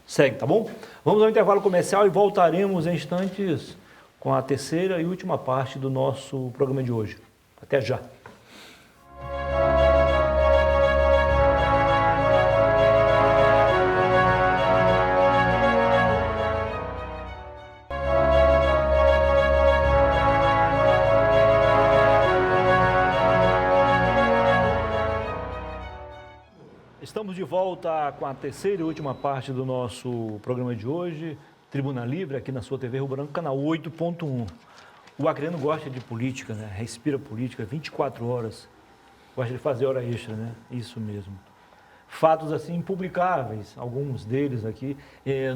segue, tá bom? Vamos ao intervalo comercial e voltaremos em instantes com a terceira e última parte do nosso programa de hoje. Até já. Estamos de volta com a terceira e última parte do nosso programa de hoje, Tribuna Livre, aqui na sua TV Rio Branco, canal 8.1. O acreano gosta de política, né? Respira política 24 horas, gosta de fazer hora extra, né? Isso mesmo. Fatos assim impublicáveis, alguns deles aqui,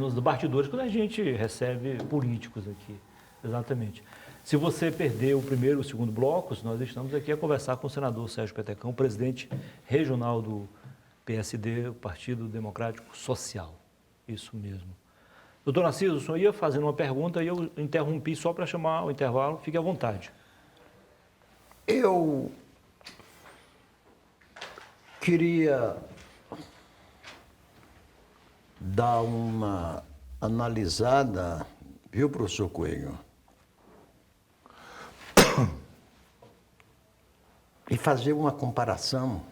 nos bastidores, quando a gente recebe políticos aqui, exatamente. Se você perdeu o primeiro e o segundo blocos, nós estamos aqui a conversar com o senador Sérgio Petecão, presidente regional do PSD, o Partido Democrático Social. Isso mesmo. Doutor Narciso, o senhor ia fazendo uma pergunta e eu interrompi só para chamar o intervalo. Fique à vontade. Eu queria dar uma analisada, viu, professor Coelho? E fazer uma comparação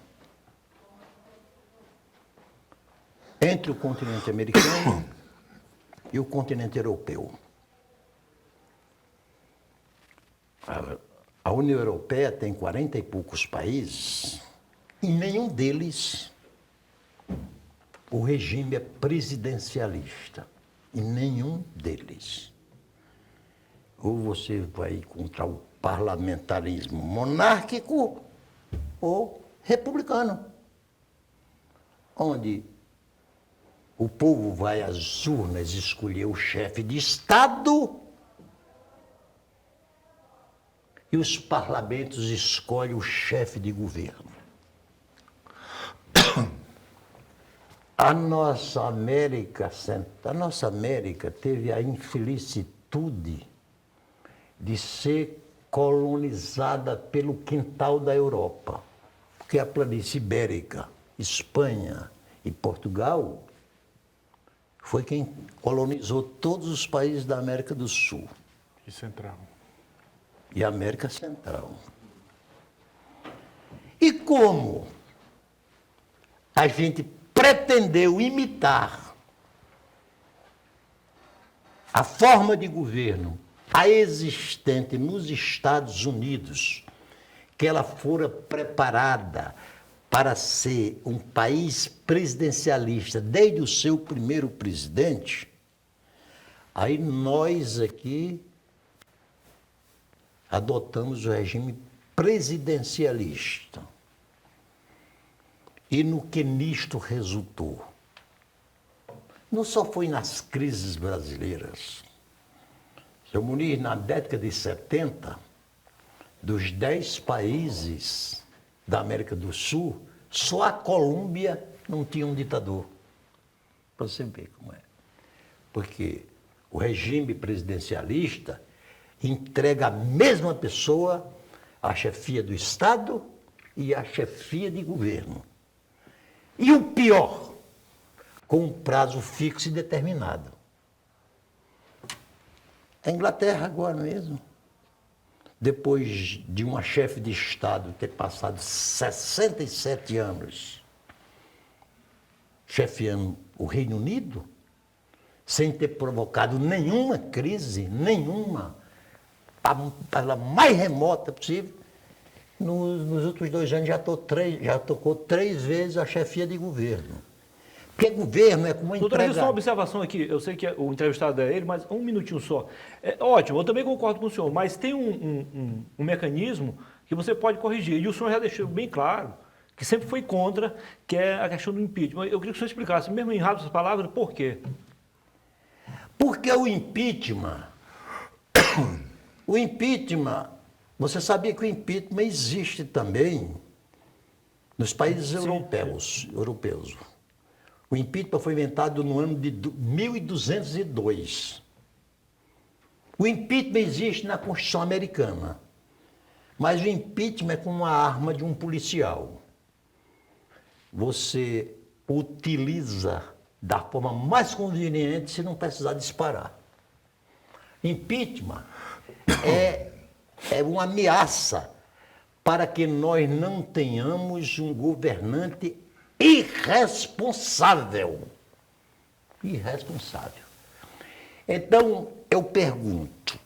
entre o continente americano e o continente europeu. A União Europeia tem 40 e poucos países, e nenhum deles o regime é presidencialista. E nenhum deles. Ou você vai contra o parlamentarismo monárquico ou republicano, onde o povo vai às urnas escolher o chefe de Estado e os parlamentos escolhem o chefe de governo. A nossa América teve a infelicitude de ser colonizada pelo quintal da Europa, porque a planície ibérica, Espanha e Portugal foi quem colonizou todos os países da América do Sul. E Central. E América Central. E como a gente pretendeu imitar a forma de governo a existente nos Estados Unidos, que ela fora preparada para ser um país presidencialista desde o seu primeiro presidente, aí nós aqui adotamos o regime presidencialista. E no que nisto resultou? Não só foi nas crises brasileiras. Seu Muniz, na década de 70, dos 10 países da América do Sul, só a Colômbia não tinha um ditador. Para você ver como é. Porque o regime presidencialista entrega a mesma pessoa a chefia do Estado e a chefia de governo. E o pior, com um prazo fixo e determinado. A Inglaterra agora mesmo, depois de uma chefe de Estado ter passado 67 anos chefiando o Reino Unido, sem ter provocado nenhuma crise, nenhuma, a mais remota possível, nos últimos 2 anos já tocou 3 vezes a chefia de governo. Porque governo é como Doutor, só uma empregado. observação aqui. Eu sei que o entrevistado é ele, mas um minutinho só. É, ótimo, eu também concordo com o senhor, mas tem um mecanismo que você pode corrigir. E o senhor já deixou bem claro que sempre foi contra, que é a questão do impeachment. Eu queria que o senhor explicasse, mesmo em rápidas palavras, por quê? Porque o impeachment, você sabia que o impeachment existe também nos países europeus. O impeachment foi inventado no ano de 1202. O impeachment existe na Constituição Americana, mas o impeachment é como a arma de um policial. Você utiliza da forma mais conveniente se não precisar disparar. Impeachment é uma ameaça para que nós não tenhamos um governante irresponsável. Então, eu pergunto,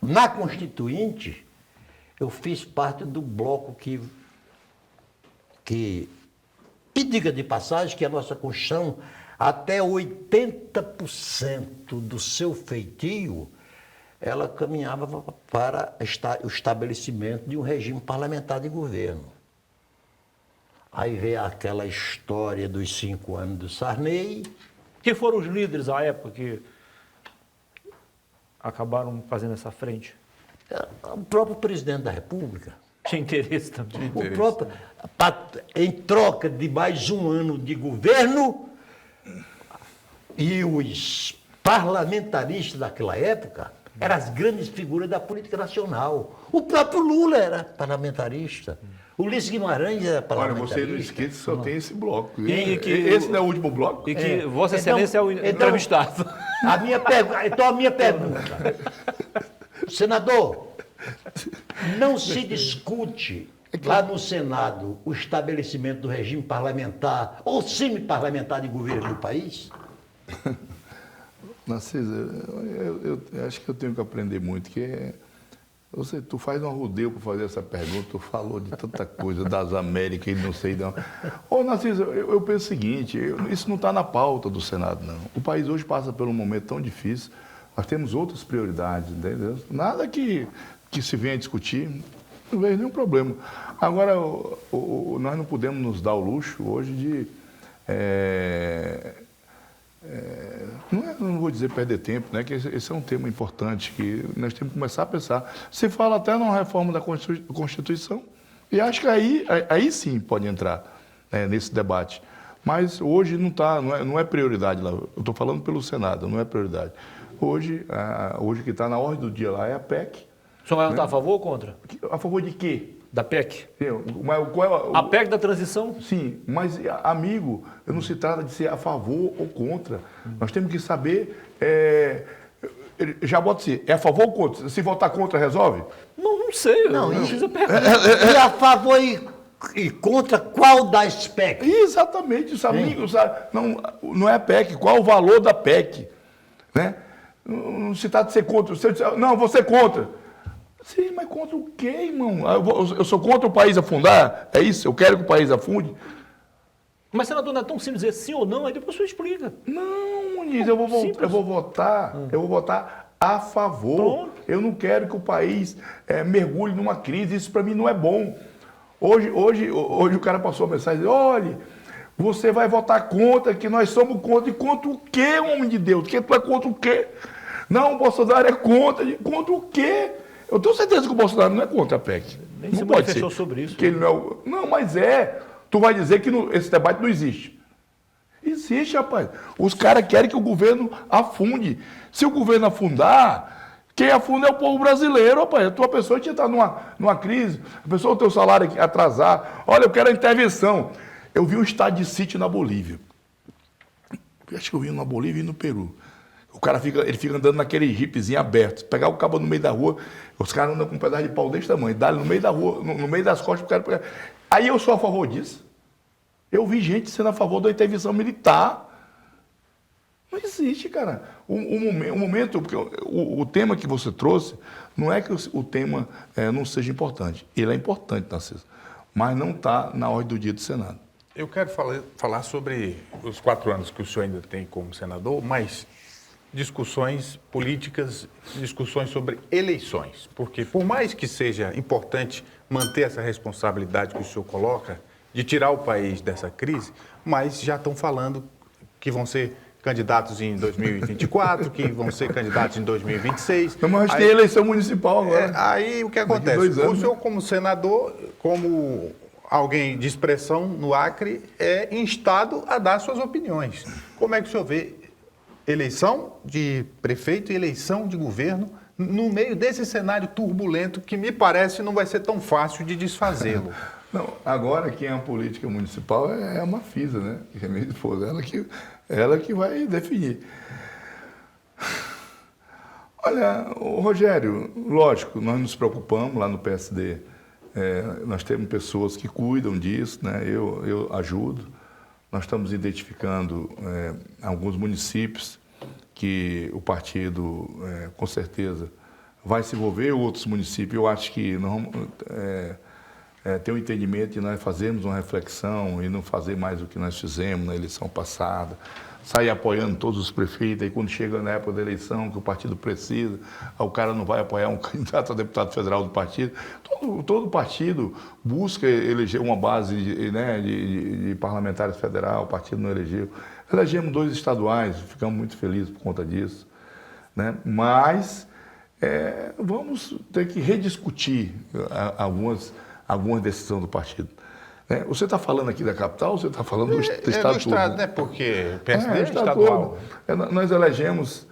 na Constituinte, eu fiz parte do bloco que diga de passagem que a nossa Constituição, até 80% do seu feitio, ela caminhava para o estabelecimento de um regime parlamentar de governo. Aí veio aquela história dos 5 anos do Sarney. Quem foram os líderes à época que acabaram fazendo essa frente? O próprio presidente da República. Tinha interesse também. O próprio, em troca de mais um ano de governo, e os parlamentaristas daquela época eram as grandes figuras da política nacional. O próprio Lula era parlamentarista. O Ulisses Guimarães era Olha, parlamentarista. você não esqueça que só tem esse bloco. E que Esse não é o último bloco? E que Vossa Excelência é o entrevistado. A minha pergunta. Senador, não se discute lá no Senado o estabelecimento do regime parlamentar ou semi-parlamentar de governo do país? Narciso, eu acho que eu tenho que aprender muito, tu faz um rodeio para fazer essa pergunta, tu falou de tanta coisa, das Américas e não sei não. Ô, Narciso, eu penso o seguinte, isso não está na pauta do Senado, não. O país hoje passa por um momento tão difícil, nós temos outras prioridades, entendeu? Nada que se venha discutir, não vejo nenhum problema. Agora, nós não podemos nos dar o luxo hoje de... não vou dizer perder tempo, né? Que esse é um tema importante que nós temos que começar a pensar. Se fala até numa reforma da Constituição, e acho que aí sim pode entrar, né, nesse debate. Mas hoje não é prioridade lá. Eu estou falando pelo Senado, não é prioridade. Hoje o que está na ordem do dia lá é a PEC. O senhor vai votar a favor ou contra? A favor de quê? Da PEC? Mas qual é A PEC da transição? Sim, mas, amigo, não se trata de ser a favor ou contra. Nós temos que saber... já bota assim, é a favor ou contra? Se votar contra, resolve? Não sei, Não, não e- precisa perguntar. E a favor e contra qual das PEC? Exatamente, isso, amigo. Sabe? Não é a PEC, qual o valor da PEC? Né? Não se trata de ser contra. Se eu disser, não, você é contra. Sim, mas contra o quê, irmão? Eu sou contra o país afundar? É isso? Eu quero que o país afunde? Mas, senador, não é tão simples dizer sim ou não, aí depois o senhor explica. Não, Muniz, eu vou votar a favor. Pronto. Eu não quero que o país mergulhe numa crise, isso para mim não é bom. Hoje o cara passou a mensagem, olha, você vai votar contra, que nós somos contra. E contra o quê, homem de Deus? Que tu é contra o quê? Não, o Bolsonaro é contra. Contra o quê? Eu tenho certeza que o Bolsonaro não é contra a PEC. Nem não se pode manifestou ser. sobre isso. Que ele não, mas tu vai dizer que esse debate não existe. Existe, rapaz. Os caras querem que o governo afunde. Se o governo afundar, quem afunda é o povo brasileiro, rapaz. A tua pessoa tinha estar numa crise, a pessoa tem o salário atrasar. Olha, eu quero a intervenção. Eu vi um estado de sítio na Bolívia. Acho que eu vi na Bolívia e no Peru. O cara fica andando naquele jipezinho aberto. Pegar o cabo no meio da rua, os caras andam com um pedaço de pau desse tamanho, dá no meio da rua, no meio das costas, pro cara pegar. Aí eu sou a favor disso. Eu vi gente sendo a favor da intervenção militar. Não existe, cara. O momento, porque o tema que você trouxe, não é que o tema não seja importante. Ele é importante, Narciso, mas não está na ordem do dia do Senado. Eu quero falar sobre os 4 anos que o senhor ainda tem como senador, mas discussões políticas, discussões sobre eleições. Porque por mais que seja importante manter essa responsabilidade que o senhor coloca de tirar o país dessa crise, mas já estão falando que vão ser candidatos em 2024, que vão ser candidatos em 2026. Não, mas tem eleição municipal agora. Aí o que acontece? 2 anos, O senhor, como senador, como alguém de expressão no Acre, é instado a dar suas opiniões. Como é que o senhor vê eleição de prefeito e eleição de governo no meio desse cenário turbulento que me parece não vai ser tão fácil de desfazê-lo? Não, agora quem é a política municipal é a Mafisa, né? Que é minha esposa, ela que vai definir. Olha, Rogério, lógico, nós nos preocupamos lá no PSD, nós temos pessoas que cuidam disso, né? Eu ajudo. Nós estamos identificando alguns municípios que o partido, com certeza, vai se envolver, outros municípios. Eu acho que nós vamos ter um entendimento de nós fazermos uma reflexão e não fazer mais o que nós fizemos na eleição passada, sair apoiando todos os prefeitos, aí quando chega na época da eleição, que o partido precisa, o cara não vai apoiar um candidato a deputado federal do partido. Todo partido busca eleger uma base de parlamentares federal, o partido não elegeu. Elegemos 2 estaduais, ficamos muito felizes por conta disso, né? Mas vamos ter que rediscutir algumas decisões do partido. Você está falando aqui da capital ou você está falando do estado todo? Né? Porque o PSD é estado estadual. Todo. Nós elegemos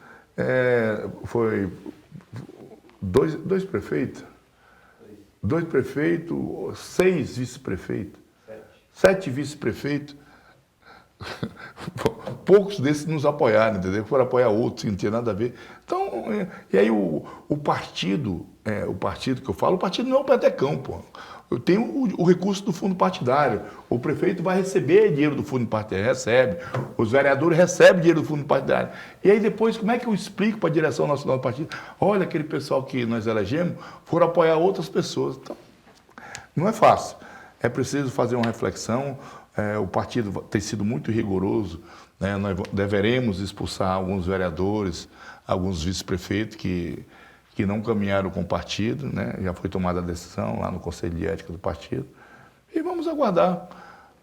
foi 2 prefeitos, 2 prefeitos, 6 vice-prefeitos, 7 vice-prefeitos. Poucos desses nos apoiaram, entendeu? Foram apoiar outros que não tinha nada a ver. Então, e aí o partido que eu falo, o partido não é o petecão, pô. Eu tenho o recurso do fundo partidário. O prefeito vai receber dinheiro do fundo partidário, recebe. Os vereadores recebem dinheiro do fundo partidário. E aí depois, como é que eu explico para a direção nacional do partido? Olha, aquele pessoal que nós elegemos foram apoiar outras pessoas. Então, não é fácil. É preciso fazer uma reflexão. O partido tem sido muito rigoroso, né? Nós deveremos expulsar alguns vereadores, alguns vice-prefeitos que não caminharam com o partido, né? Já foi tomada a decisão lá no Conselho de Ética do partido. E vamos aguardar.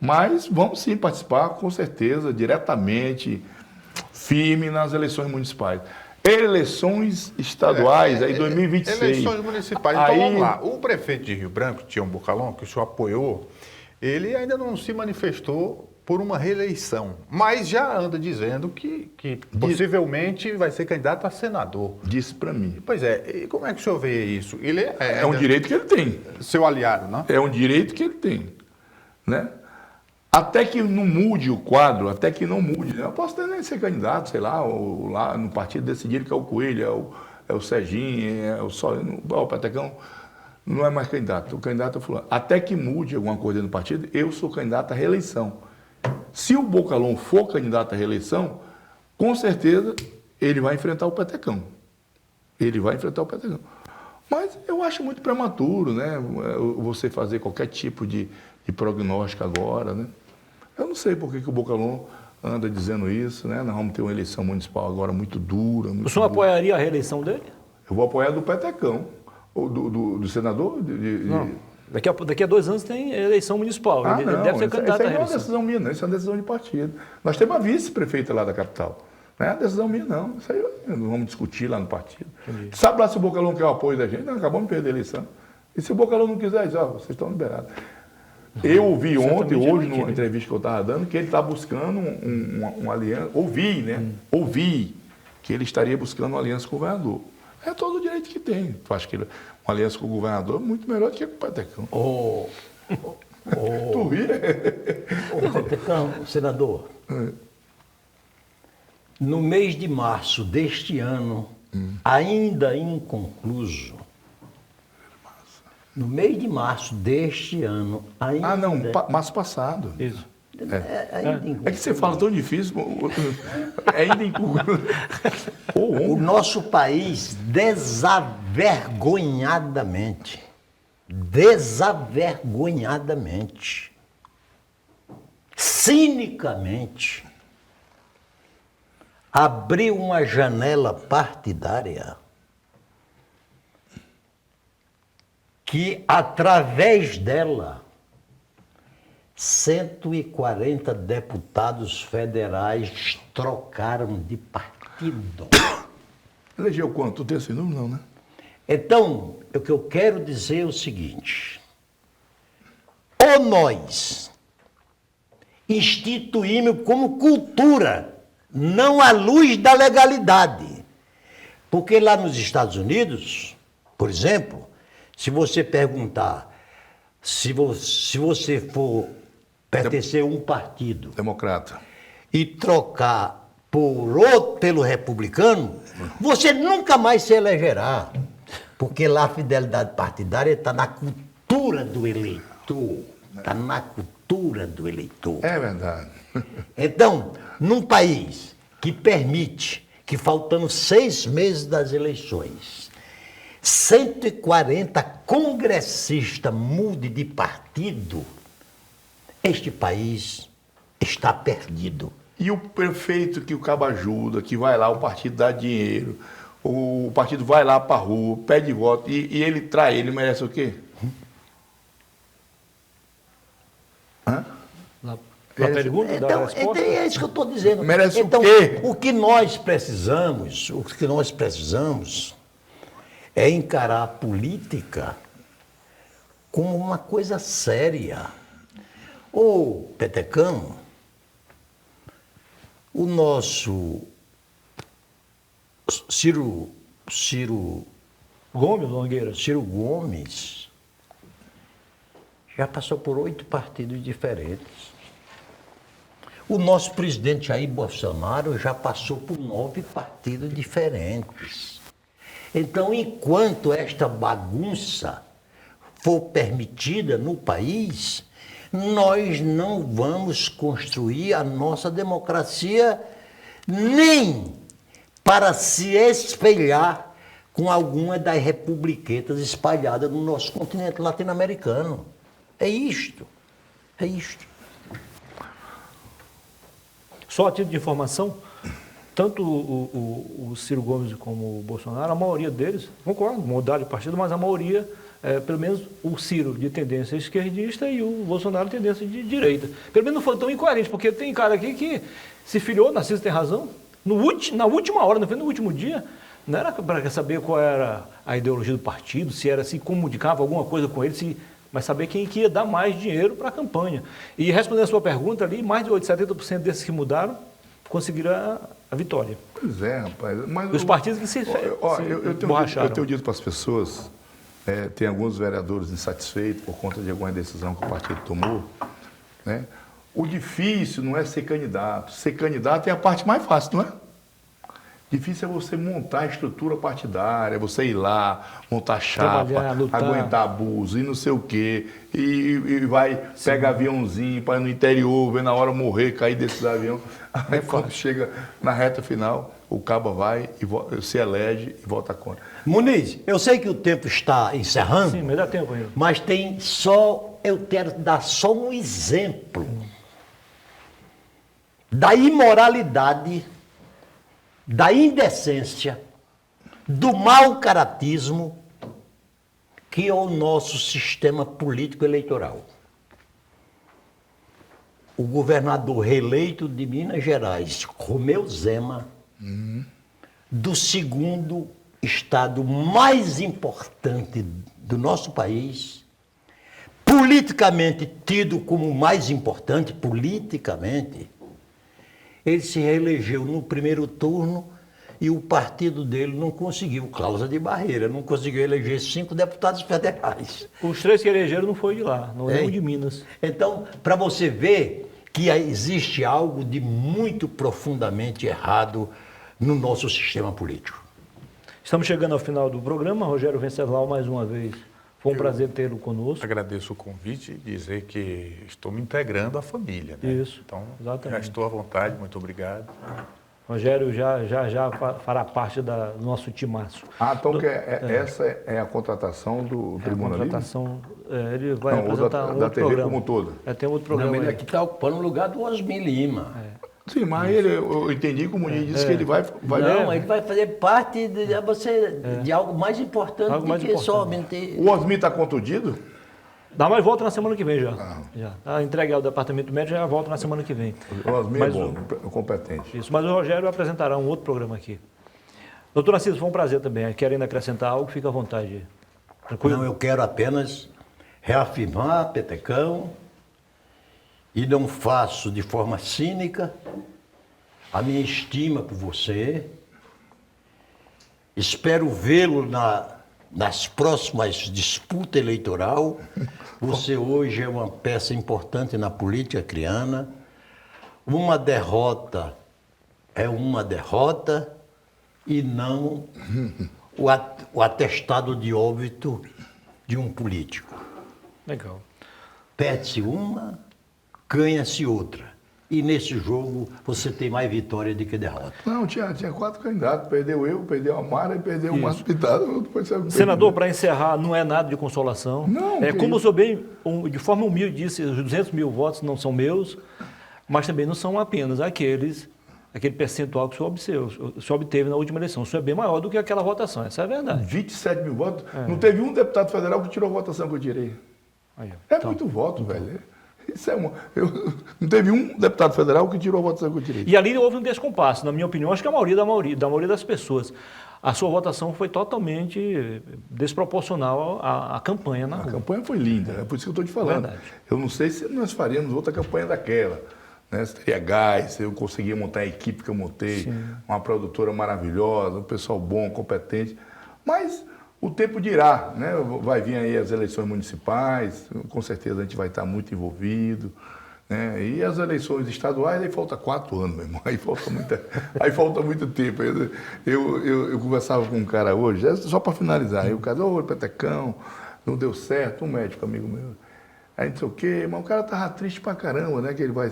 Mas vamos sim participar, com certeza, diretamente, firme nas eleições municipais. Eleições estaduais, aí 2026. Eleições municipais. Então vamos lá. O prefeito de Rio Branco, Tião Bocalon, que o senhor apoiou, ele ainda não se manifestou por uma reeleição, mas já anda dizendo que possivelmente vai ser candidato a senador. Disse para mim. Pois é, e como é que o senhor vê isso? Ele é um direito que ele tem. Seu aliado, não? É um direito que ele tem, né? Até que não mude o quadro, até que não mude. Né? Eu posso até nem ser candidato, sei lá, ou lá no partido decidir que é o Coelho, é o Serginho, é o Solino, o Petecão. Não é mais candidato, o candidato é fulano. Até que mude alguma coisa no partido, eu sou candidato à reeleição. Se o Bocalon for candidato à reeleição, com certeza ele vai enfrentar o Petecão. Ele vai enfrentar o Petecão. Mas eu acho muito prematuro, né? Você fazer qualquer tipo de prognóstico agora, né? Eu não sei por que o Bocalon anda dizendo isso, né? Nós vamos ter uma eleição municipal agora muito dura. O senhor apoiaria a reeleição dele? Eu vou apoiar do Petecão. Do senador? Não. Daqui a 2 anos tem eleição municipal. Ele não, deve ser candidato à reeleição. Isso não é uma reeleição. decisão minha, não. Isso é uma decisão de partido. Nós temos uma vice-prefeita lá da capital. Não é uma decisão minha, não. Isso aí não vamos discutir lá no partido. Entendi. Sabe lá se o Bocalon quer o apoio da gente? Não, acabamos de perder a eleição. E se o Bocalon não quiser, diz, vocês estão liberados. Eu ouvi ontem, hoje, numa entrevista que eu estava dando, que ele está buscando uma aliança. Ouvi, né? Ouvi que ele estaria buscando uma aliança com o governador. É todo o direito que tem. Eu acho que uma aliança com o governador é muito melhor do que com o Petecão. Tu ri? Petecão, senador, no mês de março deste ano, ainda inconcluso, no mês de março deste ano, ainda... Março passado. Isso. É que você fala tão difícil, ainda inconcluso. O nosso país desavergonhadamente, cinicamente, abriu uma janela partidária que, através dela, 140 deputados federais trocaram de partido. Elegeu quanto? Tu tem esse número, não, né? Então, o que eu quero dizer é o seguinte: ou nós instituímos como cultura, não à luz da legalidade. Porque lá nos Estados Unidos, por exemplo, se você perguntar se você for pertencer a um partido Democrata. e trocar pelo republicano, você nunca mais se elegerá. Porque lá a fidelidade partidária está na cultura do eleitor. Está na cultura do eleitor. É verdade. Então, num país que permite que, faltando 6 meses das eleições, 140 congressistas mudem de partido, este país está perdido. E o prefeito que o cabo ajuda, que vai lá, o partido dá dinheiro, o partido vai lá para a rua, pede voto, e ele trai, ele merece o quê? Hã? Na pergunta, da Então, resposta? é isso que eu estou dizendo. Merece o então, quê? o que nós precisamos é encarar a política como uma coisa séria. Ô, Petecão, o nosso Ciro Gomes, Longueira. Gomes já passou por 8 partidos diferentes. O nosso presidente Jair Bolsonaro já passou por 9 partidos diferentes. Então, enquanto esta bagunça for permitida no país, nós não vamos construir a nossa democracia nem para se espelhar com alguma das republiquetas espalhadas no nosso continente latino-americano. É isto. É isto. Só a título de informação, tanto o Ciro Gomes como o Bolsonaro, a maioria deles, concordo, mudar de partido, mas a maioria, pelo menos o Ciro de tendência esquerdista e o Bolsonaro de tendência de direita. Pelo menos não foi tão incoerente, porque tem cara aqui que se filiou, Narciso tem razão, na última hora, não foi no último dia, não era para saber qual era a ideologia do partido, se comunicava alguma coisa com ele, mas saber quem que ia dar mais dinheiro para a campanha. E respondendo a sua pergunta ali, mais de 70% desses que mudaram conseguiram a vitória. Pois é, rapaz. Mas Os partidos que se eu tenho dito para as pessoas, tem alguns vereadores insatisfeitos por conta de alguma decisão que o partido tomou, né? O difícil não é ser candidato. Ser candidato é a parte mais fácil, não é? Difícil é você montar a estrutura partidária, você ir lá, montar chapa, aguentar abuso e não sei o quê. E vai, pega aviãozinho para ir no interior, ver na hora morrer, cair desses aviões. Aí quando chega na reta final, o cabo vai, se elege e vota contra. Muniz, eu sei que o tempo está encerrando. Sim, mas dá tempo ainda. Mas eu quero dar só um exemplo da imoralidade, da indecência, do mau caratismo que é o nosso sistema político eleitoral. O governador reeleito de Minas Gerais, Romeu Zema, do segundo estado mais importante do nosso país, politicamente tido como mais importante, politicamente, ele se reelegeu no primeiro turno e o partido dele não conseguiu, cláusula de barreira, não conseguiu eleger 5 deputados federais. Os 3 que elegeram não foi de lá, não é um de Minas. Então, para você ver que existe algo de muito profundamente errado no nosso sistema político. Estamos chegando ao final do programa. Rogério Venceslau, mais uma vez, foi um prazer tê-lo conosco. Agradeço o convite e dizer que estou me integrando à família. Né? Isso, então, exatamente. já estou à vontade, muito obrigado. Rogério já fará parte do nosso timaço. Então essa é a contratação do A tribunalismo? contratação, ele vai Não, apresentar da outro TV programa. como um todo. Tem outro Não, programa ele aí. aqui está ocupando o lugar do Osmir Lima. Sim, mas eu entendi como o Muniz disse que ele vai... Não, ele vai fazer parte de algo mais importante Algo mais do que importante. somente... O Osmir está contundido? Dá mais volta na semana que vem já. Já. Tá entregue ao departamento médico, já volta na semana que vem. O Osmir Mas é bom, competente. Isso, mas o Rogério apresentará um outro programa aqui. Doutor Narciso, foi um prazer também. Querendo acrescentar algo, fica à vontade. Tranquilo? Não, eu quero apenas reafirmar, Petecão, e não faço de forma cínica a minha estima por você. Espero vê-lo nas próximas disputas eleitoral. Você hoje é uma peça importante na política criana. Uma derrota é uma derrota e não o atestado de óbito de um político. Legal. Perde-se uma, ganha-se outra. E nesse jogo você tem mais vitória do que derrota. Não, tinha 4 candidatos. Perdeu eu, perdeu a Mara e perdeu o Márcio Pitado. Senador, para encerrar, não é nada de consolação. Não, como o senhor bem, de forma humilde, disse, os 200 mil votos não são meus, mas também não são apenas aquele percentual que o senhor obteve na última eleição. Isso é bem maior do que aquela votação, essa é a verdade. 27 mil votos. Não teve um deputado federal que tirou a votação que eu tirei. Aí, ó. É muito voto, velho. Isso não teve um deputado federal que tirou a votação que eu tirei. E ali houve um descompasso, na minha opinião, acho que a maioria das pessoas. A sua votação foi totalmente desproporcional à campanha na A rua. campanha foi linda, é por isso que eu estou te falando. Verdade. Eu não sei se nós faríamos outra campanha daquela. Né? Se teria gás, se eu conseguia montar a equipe que eu montei, uma produtora maravilhosa, um pessoal bom, competente. Mas o tempo dirá, né? Vai vir aí as eleições municipais, com certeza a gente vai estar muito envolvido. Né? E as eleições estaduais, aí falta 4 anos, meu irmão. Aí falta muito tempo. Eu conversava com um cara hoje, só para finalizar, aí o cara, ô, Petecão, não deu certo, um médico amigo meu. Aí não sei o quê, mas o cara tava triste pra caramba, né? Que ele vai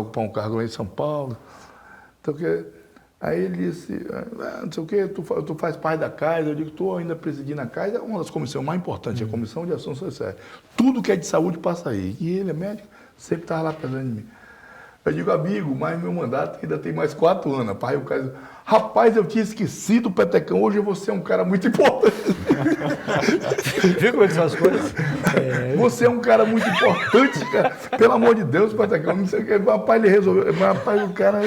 ocupar um cargo lá em São Paulo. Então, aí ele disse, não sei o quê, tu faz parte da CAIS, eu digo, estou ainda presidindo a CAIS, é uma das comissões mais importantes, a Comissão de Ação Social. Tudo que é de saúde passa aí. E ele é médico, sempre estava lá pensando em mim. Eu digo, amigo, mas meu mandato ainda tem mais 4 anos. Rapaz, eu tinha esquecido, Petecão, hoje você é um cara muito importante. Viu como é que são as coisas? Você é um cara muito importante, cara. Pelo amor de Deus, Petecão, não sei o que. Rapaz, ele resolveu. Rapaz, o cara...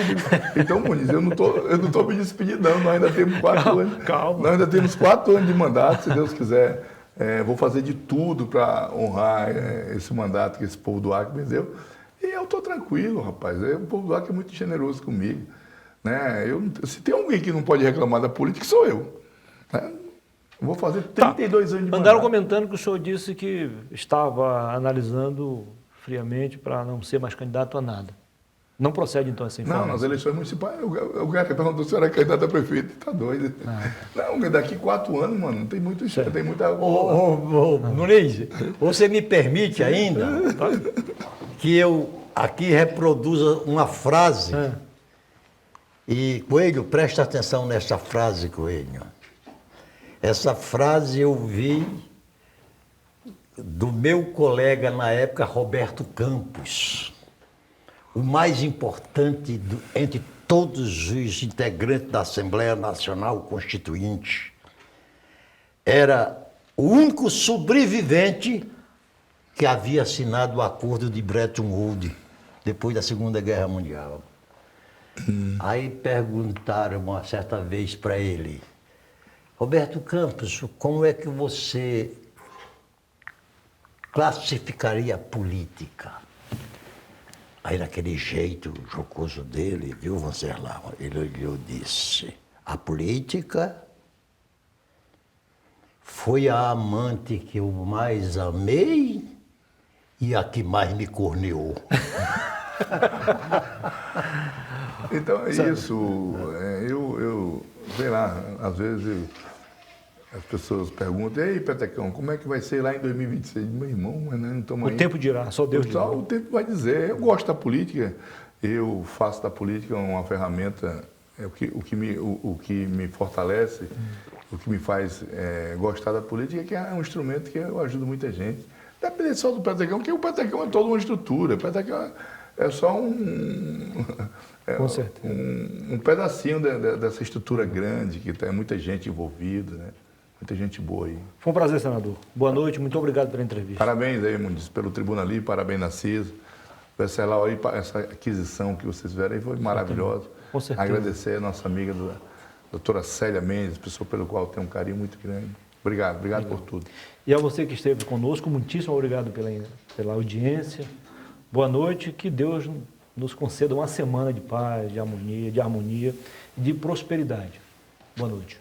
Então, Muniz, eu não tô me despedindo, não. Nós ainda temos 4 anos. Calma. Nós ainda temos 4 anos de mandato, se Deus quiser. Vou fazer de tudo para honrar esse mandato que esse povo do Acre me deu. E eu estou tranquilo, rapaz. O povo do Acre é muito generoso comigo. Né? Se tem alguém que não pode reclamar da política, sou eu. Né? Eu vou fazer 32 anos de mandato. Andaram comentando que o senhor disse que estava analisando friamente para não ser mais candidato a nada. Não procede, então, essa informação? Não, nas eleições municipais, o cara perguntou se eu era candidato a prefeito. Tá doido. Não, daqui 4 anos, mano, não tem muito isso, tem muita... Muniz, você me permite ainda que eu aqui reproduza uma frase. E, Coelho, presta atenção nessa frase, Coelho. Essa frase eu vi do meu colega na época, Roberto Campos. O mais importante entre todos os integrantes da Assembleia Nacional Constituinte. Era o único sobrevivente que havia assinado o acordo de Bretton Woods, depois da Segunda Guerra Mundial. Aí perguntaram uma certa vez para ele, Roberto Campos, como é que você classificaria a política? Aí naquele jeito jocoso dele, viu, Vancerlau? Eu disse, a política foi a amante que eu mais amei e a que mais me corneou. Então é isso. Sei lá, às vezes as pessoas perguntam, e aí, Petecão, como é que vai ser lá em 2026? Meu irmão, mas nós não estamos aí. O tempo dirá, só Deus dirá. O tempo vai dizer. Eu gosto da política. eu faço da política uma ferramenta, o que me fortalece, o que me faz gostar da política, é que é um instrumento que eu ajudo muita gente. Depende só do Petecão, porque o Petecão é toda uma estrutura. O Petecão é só Com certeza. um pedacinho dessa estrutura grande, que tem muita gente envolvida, né? Muita gente boa aí. Foi um prazer, senador. Boa noite, muito obrigado pela entrevista. Parabéns aí, Muniz, pelo Tribuna ali, parabéns, Narciso. Venceslau, aí, essa aquisição que vocês fizeram aí foi maravilhosa. Com certeza. Agradecer a nossa amiga, doutora Célia Mendes, pessoa pelo qual eu tenho um carinho muito grande. Obrigado por tudo. E a você que esteve conosco, muitíssimo obrigado pela audiência. Boa noite, que Deus nos conceda uma semana de paz, de harmonia e de prosperidade. Boa noite.